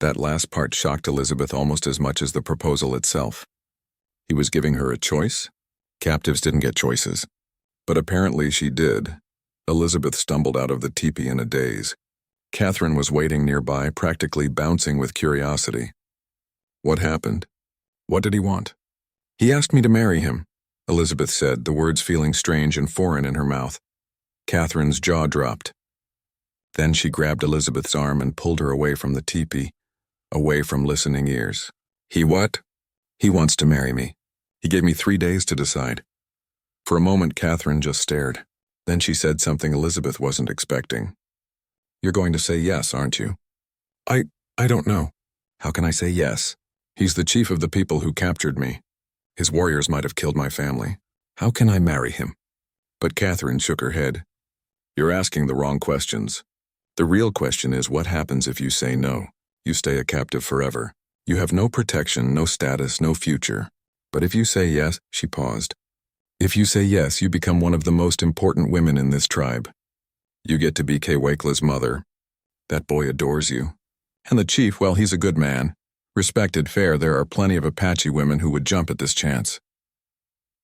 That last part shocked Elizabeth almost as much as the proposal itself. He was giving her a choice? Captives didn't get choices. But apparently she did. Elizabeth stumbled out of the teepee in a daze. Catherine was waiting nearby, practically bouncing with curiosity. What happened? What did he want? He asked me to marry him, Elizabeth said, the words feeling strange and foreign in her mouth. Catherine's jaw dropped. Then she grabbed Elizabeth's arm and pulled her away from the teepee, away from listening ears. He what? He wants to marry me. He gave me 3 days to decide. For a moment, Catherine just stared. Then she said something Elizabeth wasn't expecting. You're going to say yes, aren't you? I don't know. How can I say yes? He's the chief of the people who captured me. His warriors might have killed my family. How can I marry him? But Catherine shook her head. You're asking the wrong questions. The real question is what happens if you say no? You stay a captive forever. You have no protection, no status, no future. But if you say yes, she paused. If you say yes, you become one of the most important women in this tribe. You get to be Kewekla's mother. That boy adores you. And the chief, well, he's a good man. Respected, fair, there are plenty of Apache women who would jump at this chance.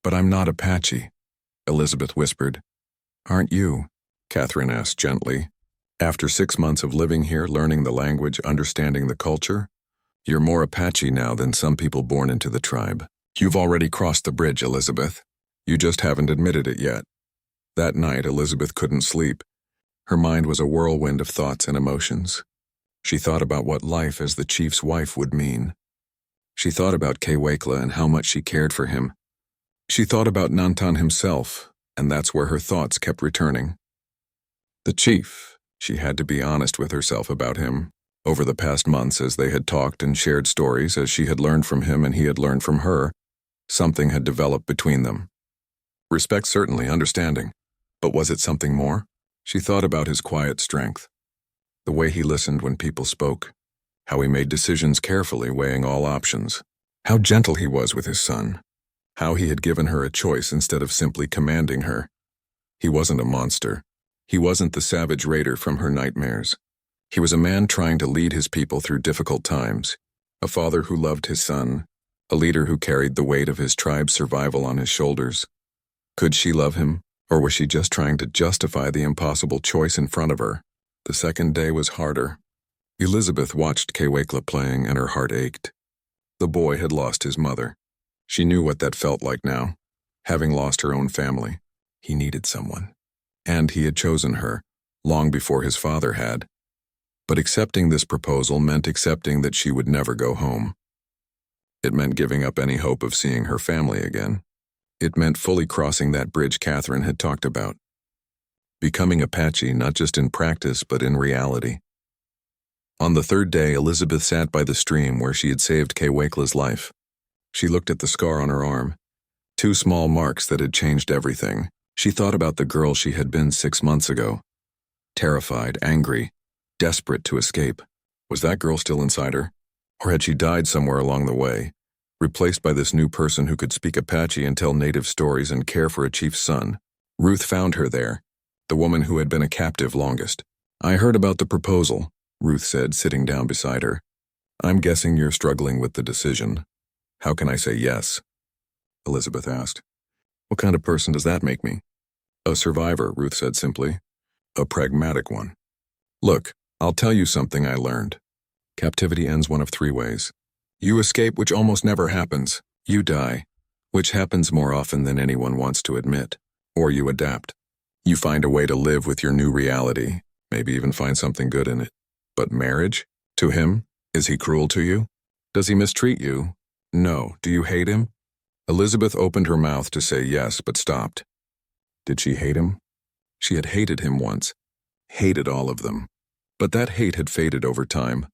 But I'm not Apache, Elizabeth whispered. Aren't you? Catherine asked gently. After 6 months of living here, learning the language, understanding the culture, you're more Apache now than some people born into the tribe. You've already crossed the bridge, Elizabeth. You just haven't admitted it yet. That night, Elizabeth couldn't sleep. Her mind was a whirlwind of thoughts and emotions. She thought about what life as the chief's wife would mean. She thought about Kewekla and how much she cared for him. She thought about Nantan himself, and that's where her thoughts kept returning. The chief, she had to be honest with herself about him. Over the past months, as they had talked and shared stories, as she had learned from him and he had learned from her, something had developed between them. Respect certainly, understanding. But was it something more? She thought about his quiet strength. The way he listened when people spoke. How he made decisions carefully, weighing all options. How gentle he was with his son. How he had given her a choice instead of simply commanding her. He wasn't a monster. He wasn't the savage raider from her nightmares. He was a man trying to lead his people through difficult times. A father who loved his son. A leader who carried the weight of his tribe's survival on his shoulders. Could she love him, or was she just trying to justify the impossible choice in front of her? The second day was harder. Elizabeth watched Kewekla playing and her heart ached. The boy had lost his mother. She knew what that felt like now, having lost her own family. He needed someone. And he had chosen her, long before his father had. But accepting this proposal meant accepting that she would never go home. It meant giving up any hope of seeing her family again. It meant fully crossing that bridge Catherine had talked about. Becoming Apache not just in practice but in reality. On the third day, Elizabeth sat by the stream where she had saved Kewekla's life. She looked at the scar on her arm. 2 small marks that had changed everything. She thought about the girl she had been 6 months ago. Terrified, angry, desperate to escape. Was that girl still inside her? Or had she died somewhere along the way, replaced by this new person who could speak Apache and tell native stories and care for a chief's son? Ruth found her there, the woman who had been a captive longest. I heard about the proposal, Ruth said, sitting down beside her. I'm guessing you're struggling with the decision. How can I say yes? Elizabeth asked. What kind of person does that make me? A survivor, Ruth said simply. A pragmatic one. Look, I'll tell you something I learned. Captivity ends one of 3 ways. You escape, which almost never happens. You die, which happens more often than anyone wants to admit. Or you adapt. You find a way to live with your new reality, maybe even find something good in it. But marriage? To him? Is he cruel to you? Does he mistreat you? No. Do you hate him? Elizabeth opened her mouth to say yes, but stopped. Did she hate him? She had hated him once. Hated all of them. But that hate had faded over time,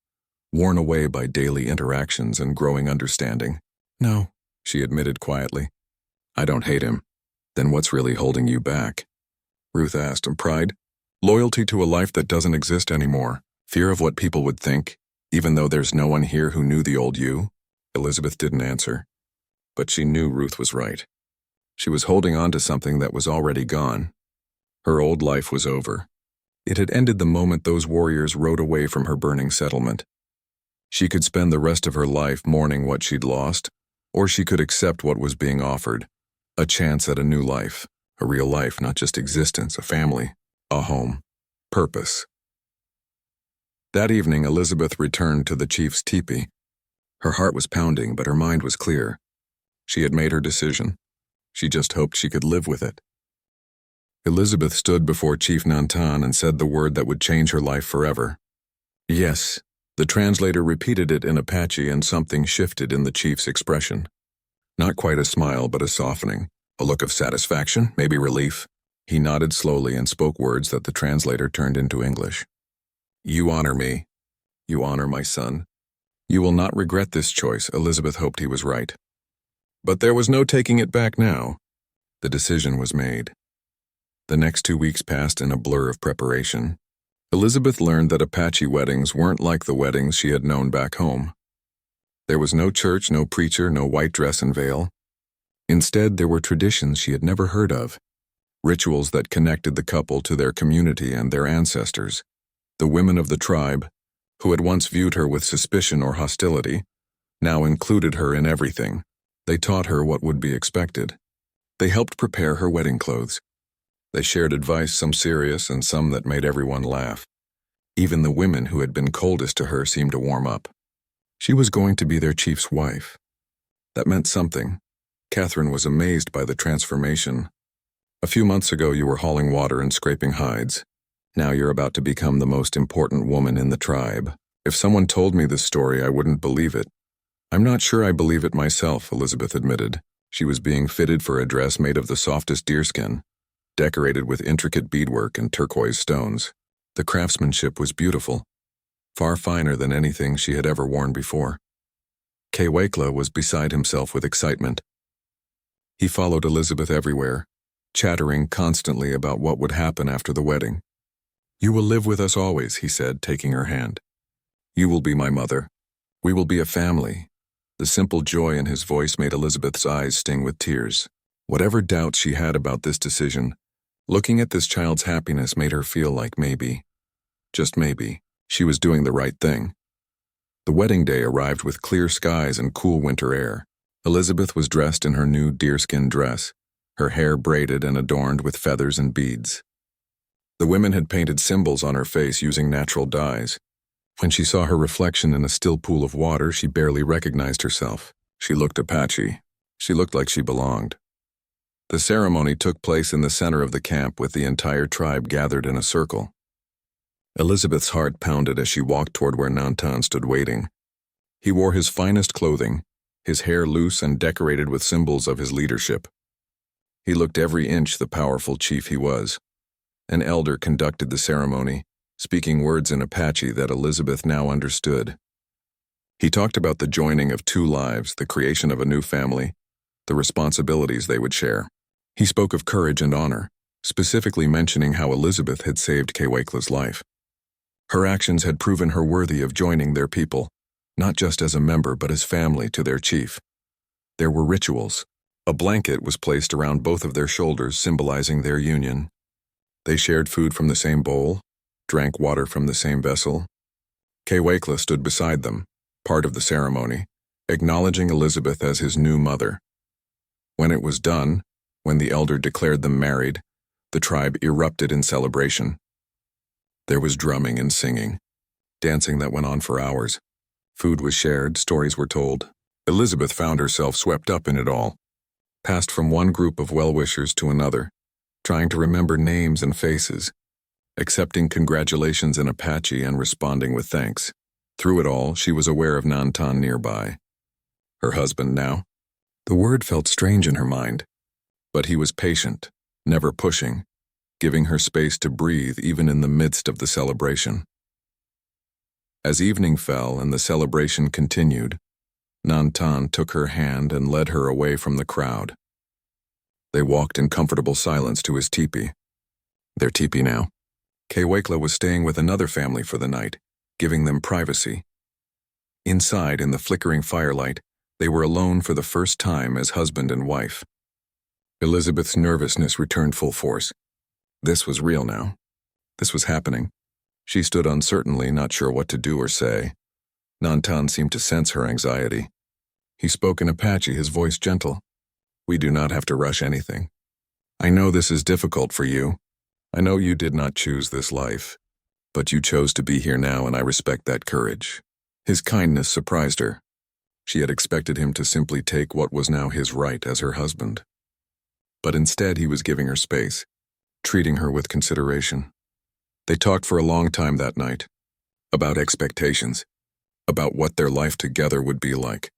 worn away by daily interactions and growing understanding. No, she admitted quietly. I don't hate him. Then what's really holding you back? Ruth asked. Pride? Loyalty to a life that doesn't exist anymore. Fear of what people would think, even though there's no one here who knew the old you? Elizabeth didn't answer. But she knew Ruth was right. She was holding on to something that was already gone. Her old life was over. It had ended the moment those warriors rode away from her burning settlement. She could spend the rest of her life mourning what she'd lost, or she could accept what was being offered. A chance at a new life, a real life, not just existence, a family, a home, purpose. That evening, Elizabeth returned to the chief's teepee. Her heart was pounding, but her mind was clear. She had made her decision. She just hoped she could live with it. Elizabeth stood before Chief Nantan and said the word that would change her life forever. Yes. The translator repeated it in Apache, and something shifted in the chief's expression. Not quite a smile, but a softening, a look of satisfaction, maybe relief. He nodded slowly and spoke words that the translator turned into English. You honor me. You honor my son. You will not regret this choice. Elizabeth hoped he was right. But there was no taking it back now. The decision was made. The next 2 weeks passed in a blur of preparation. Elizabeth learned that Apache weddings weren't like the weddings she had known back home. There was no church, no preacher, no white dress and veil. Instead, there were traditions she had never heard of, rituals that connected the couple to their community and their ancestors. The women of the tribe, who had once viewed her with suspicion or hostility, now included her in everything. They taught her what would be expected. They helped prepare her wedding clothes. They shared advice, some serious and some that made everyone laugh. Even the women who had been coldest to her seemed to warm up. She was going to be their chief's wife. That meant something. Catherine was amazed by the transformation. A few months ago you were hauling water and scraping hides. Now you're about to become the most important woman in the tribe. If someone told me this story, I wouldn't believe it. I'm not sure I believe it myself, Elizabeth admitted. She was being fitted for a dress made of the softest deerskin, decorated with intricate beadwork and turquoise stones. The craftsmanship was beautiful, far finer than anything she had ever worn before. Kewekla was beside himself with excitement. He followed Elizabeth everywhere, chattering constantly about what would happen after the wedding. "You will live with us always," he said, taking her hand. "You will be my mother. We will be a family." The simple joy in his voice made Elizabeth's eyes sting with tears. Whatever doubts she had about this decision, looking at this child's happiness made her feel like maybe, just maybe, she was doing the right thing. The wedding day arrived with clear skies and cool winter air. Elizabeth was dressed in her new deerskin dress, her hair braided and adorned with feathers and beads. The women had painted symbols on her face using natural dyes. When she saw her reflection in a still pool of water, she barely recognized herself. She looked Apache. She looked like she belonged. The ceremony took place in the center of the camp with the entire tribe gathered in a circle. Elizabeth's heart pounded as she walked toward where Nantan stood waiting. He wore his finest clothing, his hair loose and decorated with symbols of his leadership. He looked every inch the powerful chief he was. An elder conducted the ceremony, speaking words in Apache that Elizabeth now understood. He talked about the joining of two lives, the creation of a new family, the responsibilities they would share. He spoke of courage and honor, specifically mentioning how Elizabeth had saved Kewekla's life. Her actions had proven her worthy of joining their people, not just as a member but as family to their chief. There were rituals. A blanket was placed around both of their shoulders, symbolizing their union. They shared food from the same bowl, drank water from the same vessel. Kewekla stood beside them, part of the ceremony, acknowledging Elizabeth as his new mother. When it was done, when the elder declared them married, the tribe erupted in celebration. There was drumming and singing, dancing that went on for hours. Food was shared, stories were told. Elizabeth found herself swept up in it all, passed from one group of well-wishers to another, trying to remember names and faces, accepting congratulations in Apache and responding with thanks. Through it all, she was aware of Nantan nearby. Her husband now. The word felt strange in her mind, but he was patient, never pushing, giving her space to breathe even in the midst of the celebration. As evening fell and the celebration continued, Nantan took her hand and led her away from the crowd. They walked in comfortable silence to his teepee. Their teepee now. Kewekla was staying with another family for the night, giving them privacy. Inside, in the flickering firelight, they were alone for the first time as husband and wife. Elizabeth's nervousness returned full force. This was real now. This was happening. She stood uncertainly, not sure what to do or say. Nantan seemed to sense her anxiety. He spoke in Apache, his voice gentle. "We do not have to rush anything. I know this is difficult for you. I know you did not choose this life, but you chose to be here now and I respect that courage." His kindness surprised her. She had expected him to simply take what was now his right as her husband. But instead he was giving her space, treating her with consideration. They talked for a long time that night, about expectations, about what their life together would be like,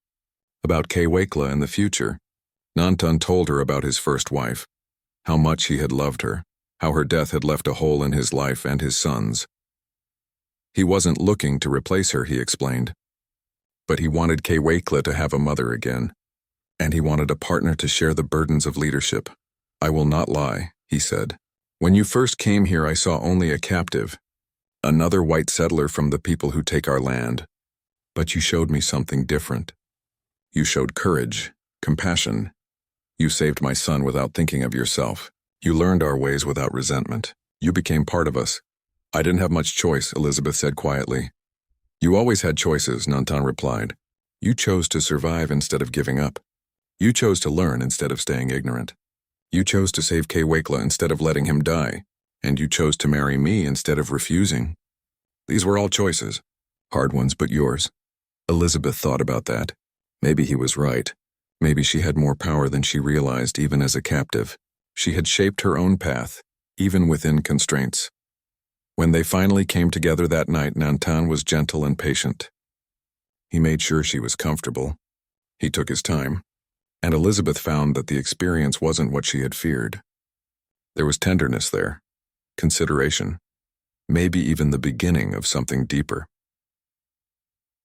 about Kewekla in the future. Nantan told her about his first wife, how much he had loved her, how her death had left a hole in his life and his son's. He wasn't looking to replace her, he explained, but he wanted Kewekla to have a mother again, and he wanted a partner to share the burdens of leadership. "I will not lie," he said. When you first came here, I saw only a captive, another white settler from the people who take our land. But you showed me something different. You showed courage, compassion. You saved my son without thinking of yourself. You learned our ways without resentment. You became part of us. I didn't have much choice, Elizabeth said quietly. You always had choices, Nantan replied. You chose to survive instead of giving up. You chose to learn instead of staying ignorant. You chose to save Kewekla instead of letting him die. And you chose to marry me instead of refusing. These were all choices. Hard ones, but yours. Elizabeth thought about that. Maybe he was right. Maybe she had more power than she realized even as a captive. She had shaped her own path, even within constraints. When they finally came together that night, Nantan was gentle and patient. He made sure she was comfortable. He took his time. And Elizabeth found that the experience wasn't what she had feared. There was tenderness there, consideration, maybe even the beginning of something deeper.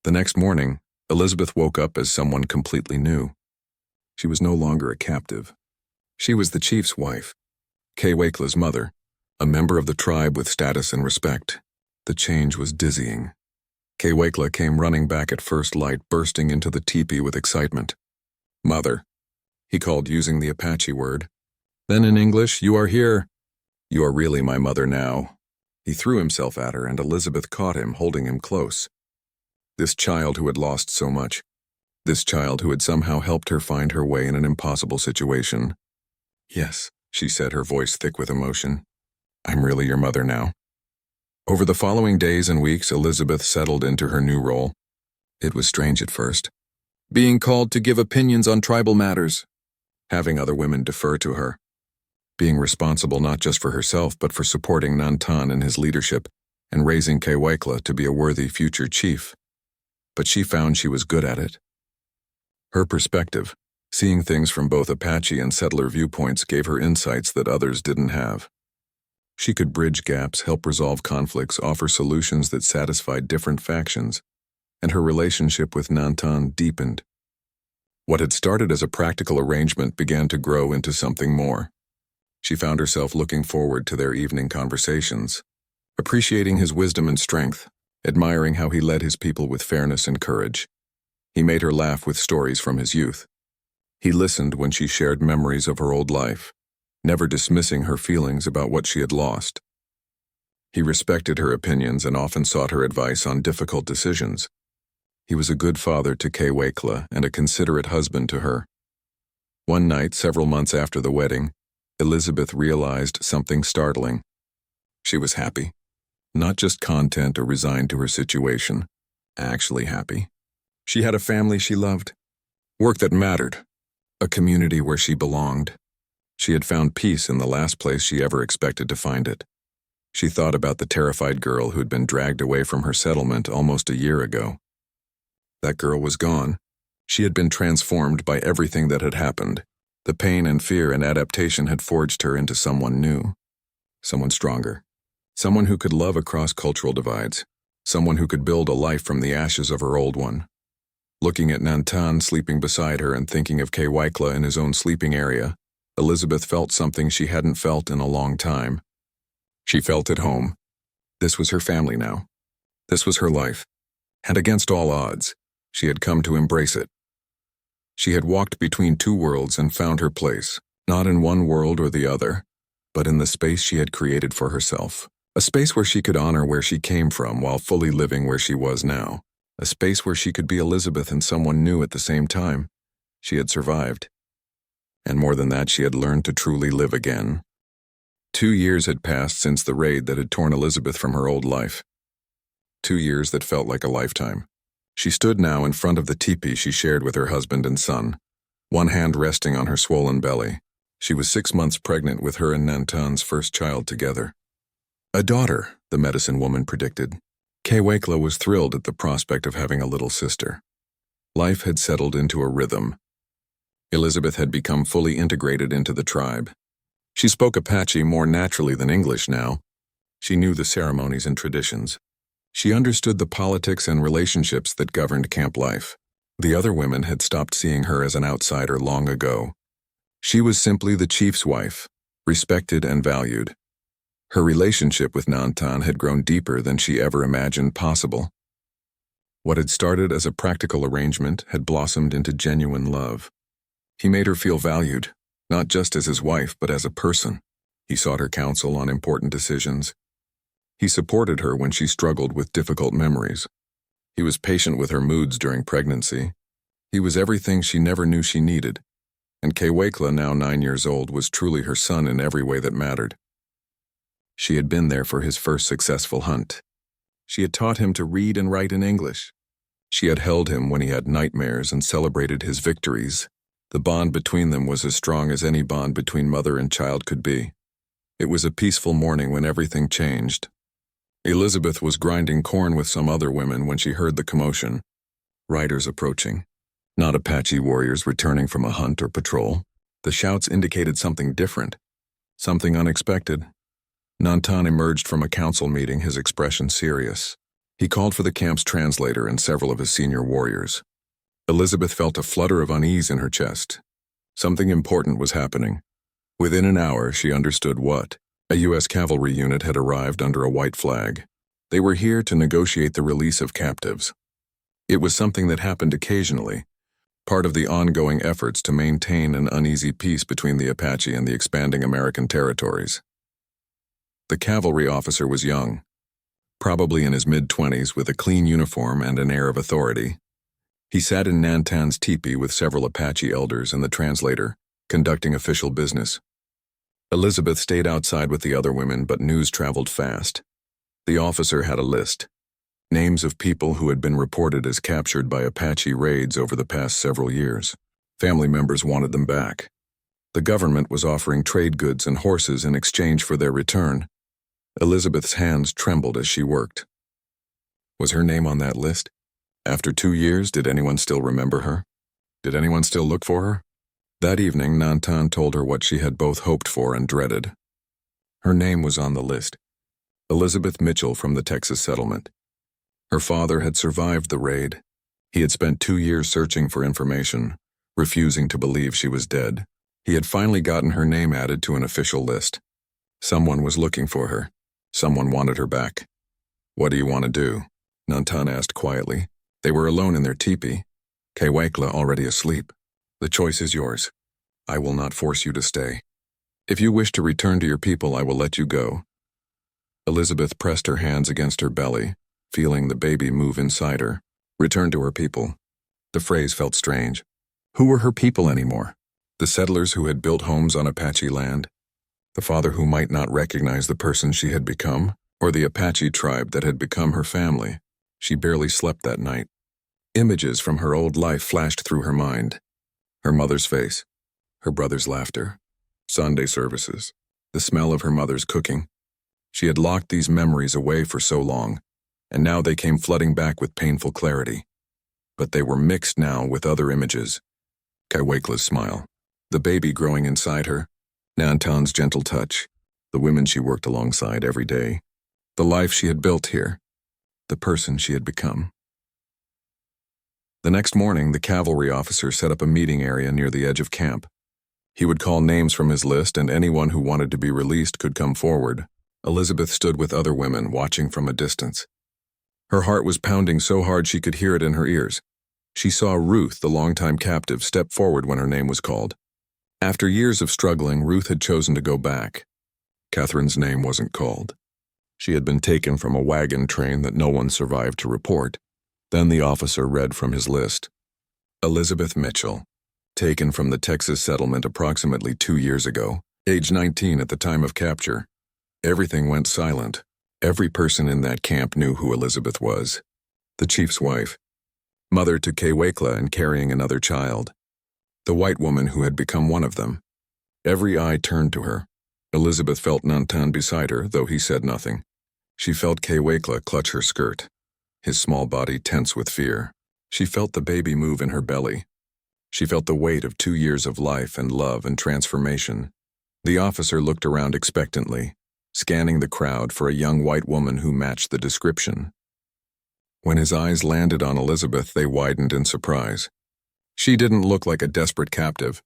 The next morning, Elizabeth woke up as someone completely new. She was no longer a captive. She was the chief's wife, Kewekla's mother, a member of the tribe with status and respect. The change was dizzying. Kewekla came running back at first light, bursting into the teepee with excitement. Mother, he called using the Apache word. Then in English, you are here. You are really my mother now. He threw himself at her, and Elizabeth caught him, holding him close. This child who had lost so much. This child who had somehow helped her find her way in an impossible situation. Yes, she said, her voice thick with emotion. I'm really your mother now. Over the following days and weeks, Elizabeth settled into her new role. It was strange at first. Being called to give opinions on tribal matters. Having other women defer to her. Being responsible not just for herself, but for supporting Nantan in his leadership and raising Kewekla to be a worthy future chief. But she found she was good at it. Her perspective, seeing things from both Apache and settler viewpoints, gave her insights that others didn't have. She could bridge gaps, help resolve conflicts, offer solutions that satisfied different factions, and her relationship with Nantan deepened. What had started as a practical arrangement began to grow into something more. She found herself looking forward to their evening conversations, appreciating his wisdom and strength, admiring how he led his people with fairness and courage. He made her laugh with stories from his youth. He listened when she shared memories of her old life, never dismissing her feelings about what she had lost. He respected her opinions and often sought her advice on difficult decisions. He was a good father to Kewekla and a considerate husband to her. One night, several months after the wedding, Elizabeth realized something startling. She was happy. Not just content or resigned to her situation. Actually happy. She had a family she loved. Work that mattered. A community where she belonged. She had found peace in the last place she ever expected to find it. She thought about the terrified girl who'd been dragged away from her settlement almost a year ago. That girl was gone. She had been transformed by everything that had happened. The pain and fear and adaptation had forged her into someone new. Someone stronger. Someone who could love across cultural divides. Someone who could build a life from the ashes of her old one. Looking at Nantan sleeping beside her and thinking of Kewekla in his own sleeping area, Elizabeth felt something she hadn't felt in a long time. She felt at home. This was her family now. This was her life. And against all odds, she had come to embrace it. She had walked between two worlds and found her place, not in one world or the other, but in the space she had created for herself. A space where she could honor where she came from while fully living where she was now. A space where she could be Elizabeth and someone new at the same time. She had survived. And more than that, she had learned to truly live again. 2 years had passed since the raid that had torn Elizabeth from her old life. 2 years that felt like a lifetime. She stood now in front of the teepee she shared with her husband and son, one hand resting on her swollen belly. She was 6 months pregnant with her and Nantan's first child together. A daughter, the medicine woman predicted. Kewekla was thrilled at the prospect of having a little sister. Life had settled into a rhythm. Elizabeth had become fully integrated into the tribe. She spoke Apache more naturally than English now. She knew the ceremonies and traditions. She understood the politics and relationships that governed camp life. The other women had stopped seeing her as an outsider long ago. She was simply the chief's wife, respected and valued. Her relationship with Nantan had grown deeper than she ever imagined possible. What had started as a practical arrangement had blossomed into genuine love. He made her feel valued, not just as his wife, but as a person. He sought her counsel on important decisions. He supported her when she struggled with difficult memories. He was patient with her moods during pregnancy. He was everything she never knew she needed. And Kewekla, now 9 years old, was truly her son in every way that mattered. She had been there for his first successful hunt. She had taught him to read and write in English. She had held him when he had nightmares and celebrated his victories. The bond between them was as strong as any bond between mother and child could be. It was a peaceful morning when everything changed. Elizabeth was grinding corn with some other women when she heard the commotion. Riders approaching. Not Apache warriors returning from a hunt or patrol. The shouts indicated something different, something unexpected. Nantan emerged from a council meeting, his expression serious. He called for the camp's translator and several of his senior warriors. Elizabeth felt a flutter of unease in her chest. Something important was happening. Within an hour, she understood what. A U.S. cavalry unit had arrived under a white flag. They were here to negotiate the release of captives. It was something that happened occasionally, part of the ongoing efforts to maintain an uneasy peace between the Apache and the expanding American territories. The cavalry officer was young, probably in his mid-20s, with a clean uniform and an air of authority. He sat in Nantan's teepee with several Apache elders and the translator, conducting official business. Elizabeth stayed outside with the other women, but news traveled fast. The officer had a list. Names of people who had been reported as captured by Apache raids over the past several years. Family members wanted them back. The government was offering trade goods and horses in exchange for their return. Elizabeth's hands trembled as she worked. Was her name on that list? After 2 years, did anyone still remember her? Did anyone still look for her? That evening, Nantan told her what she had both hoped for and dreaded. Her name was on the list. Elizabeth Mitchell from the Texas settlement. Her father had survived the raid. He had spent 2 years searching for information, refusing to believe she was dead. He had finally gotten her name added to an official list. Someone was looking for her. Someone wanted her back. "What do you want to do?" Nantan asked quietly. They were alone in their teepee, Kewekla already asleep. "The choice is yours. I will not force you to stay. If you wish to return to your people, I will let you go." Elizabeth pressed her hands against her belly, feeling the baby move inside her. Return to her people. The phrase felt strange. Who were her people anymore? The settlers who had built homes on Apache land? The father who might not recognize the person she had become? Or the Apache tribe that had become her family? She barely slept that night. Images from her old life flashed through her mind. Her mother's face, her brother's laughter, Sunday services, the smell of her mother's cooking. She had locked these memories away for so long, and now they came flooding back with painful clarity. But they were mixed now with other images. Kewekla's smile, the baby growing inside her, Nantan's gentle touch, the women she worked alongside every day, the life she had built here, the person she had become. The next morning, the cavalry officer set up a meeting area near the edge of camp. He would call names from his list, and anyone who wanted to be released could come forward. Elizabeth stood with other women, watching from a distance. Her heart was pounding so hard she could hear it in her ears. She saw Ruth, the longtime captive, step forward when her name was called. After years of struggling, Ruth had chosen to go back. Catherine's name wasn't called. She had been taken from a wagon train that no one survived to report. Then the officer read from his list. Elizabeth Mitchell, taken from the Texas settlement approximately 2 years ago, age 19 at the time of capture. Everything went silent. Every person in that camp knew who Elizabeth was. The chief's wife, mother to Kewekla and carrying another child. The white woman who had become one of them. Every eye turned to her. Elizabeth felt Nantan beside her, though he said nothing. She felt Kewekla clutch her skirt, his small body tense with fear. She felt the baby move in her belly. She felt the weight of 2 years of life and love and transformation. The officer looked around expectantly, scanning the crowd for a young white woman who matched the description. When his eyes landed on Elizabeth, they widened in surprise. She didn't look like a desperate captive.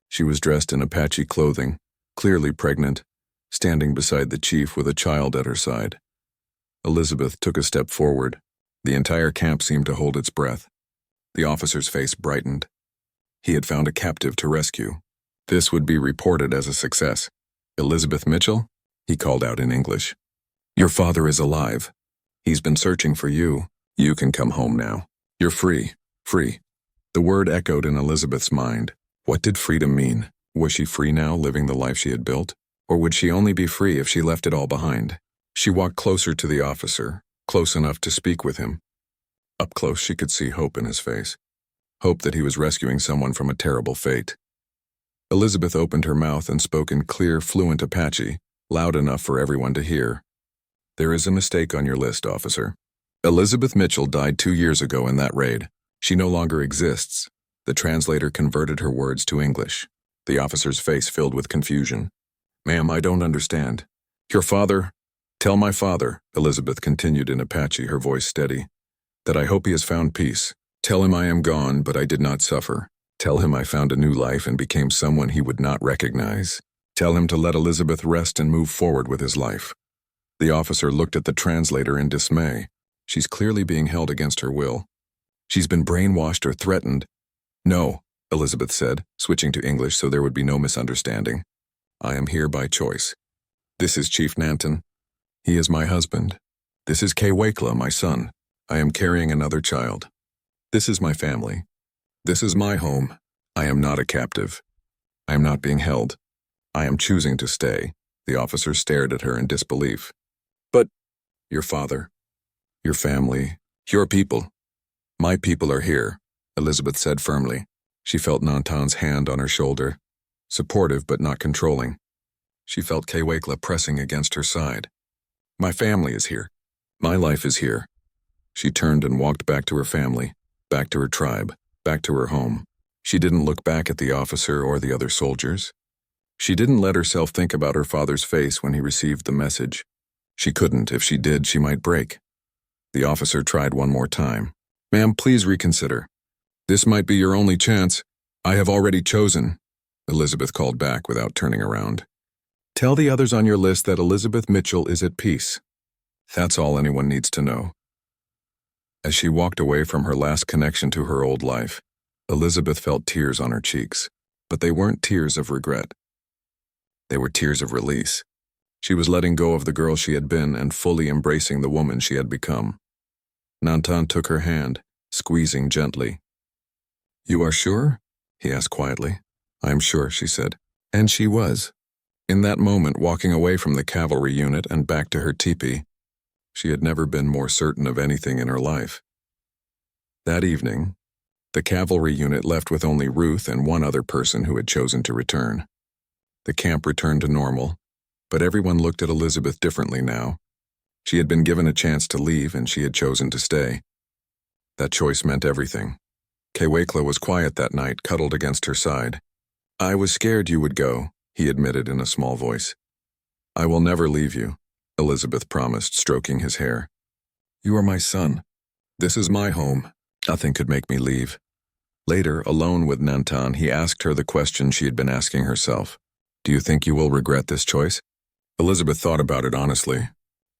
She was dressed in Apache clothing, clearly pregnant, standing beside the chief with a child at her side. Elizabeth took a step forward. The entire camp seemed to hold its breath. The officer's face brightened. He had found a captive to rescue. This would be reported as a success. "Elizabeth Mitchell?" he called out in English. "Your father is alive. He's been searching for you. You can come home now. You're free. Free." The word echoed in Elizabeth's mind. What did freedom mean? Was she free now, living the life she had built? Or would she only be free if she left it all behind? She walked closer to the officer, close enough to speak with him. Up close, she could see hope in his face. Hope that he was rescuing someone from a terrible fate. Elizabeth opened her mouth and spoke in clear, fluent Apache, loud enough for everyone to hear. "There is a mistake on your list, officer. Elizabeth Mitchell died 2 years ago in that raid. She no longer exists." The translator converted her words to English. The officer's face filled with confusion. "Ma'am, I don't understand. Your father—" "Tell my father," Elizabeth continued in Apache, her voice steady, "that I hope he has found peace. Tell him I am gone, but I did not suffer. Tell him I found a new life and became someone he would not recognize. Tell him to let Elizabeth rest and move forward with his life." The officer looked at the translator in dismay. She's clearly being held against her will. She's been brainwashed or threatened. "No," Elizabeth said, switching to English so there would be no misunderstanding. "I am here by choice. This is Chief Nanton. He is my husband. This is Kewekla, my son. I am carrying another child. This is my family. This is my home. I am not a captive. I am not being held. I am choosing to stay." The officer stared at her in disbelief. "But your father, your family, your people." "My people are here," Elizabeth said firmly. She felt Nantan's hand on her shoulder, supportive but not controlling. She felt Kewekla pressing against her side. "My family is here. My life is here." She turned and walked back to her family, back to her tribe, back to her home. She didn't look back at the officer or the other soldiers. She didn't let herself think about her father's face when he received the message. She couldn't. If she did, she might break. The officer tried one more time. "Ma'am, please reconsider. This might be your only chance. I have already chosen," Elizabeth called back without turning around. "Tell the others on your list that Elizabeth Mitchell is at peace. That's all anyone needs to know." As she walked away from her last connection to her old life, Elizabeth felt tears on her cheeks, but they weren't tears of regret. They were tears of release. She was letting go of the girl she had been and fully embracing the woman she had become. Nantan took her hand, squeezing gently. "You are sure?" he asked quietly. "I am sure," she said. And she was. In that moment, walking away from the cavalry unit and back to her teepee, she had never been more certain of anything in her life. That evening, the cavalry unit left with only Ruth and one other person who had chosen to return. The camp returned to normal, but everyone looked at Elizabeth differently now. She had been given a chance to leave and she had chosen to stay. That choice meant everything. Kewekla was quiet that night, cuddled against her side. "I was scared you would go," he admitted in a small voice. "I will never leave you," Elizabeth promised, stroking his hair. "You are my son. This is my home. Nothing could make me leave." Later, alone with Nantan, he asked her the question she had been asking herself. "Do you think you will regret this choice?" Elizabeth thought about it honestly.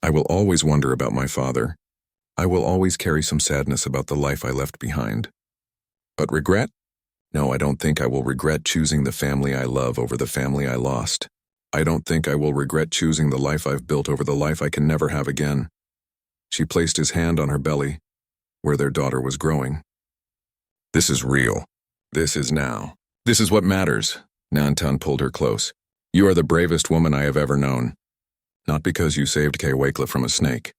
"I will always wonder about my father. I will always carry some sadness about the life I left behind. But regret? No, I don't think I will regret choosing the family I love over the family I lost. I don't think I will regret choosing the life I've built over the life I can never have again." She placed his hand on her belly, where their daughter was growing. "This is real. This is now. This is what matters." Nantan pulled her close. "You are the bravest woman I have ever known. Not because you saved Kewekla from a snake,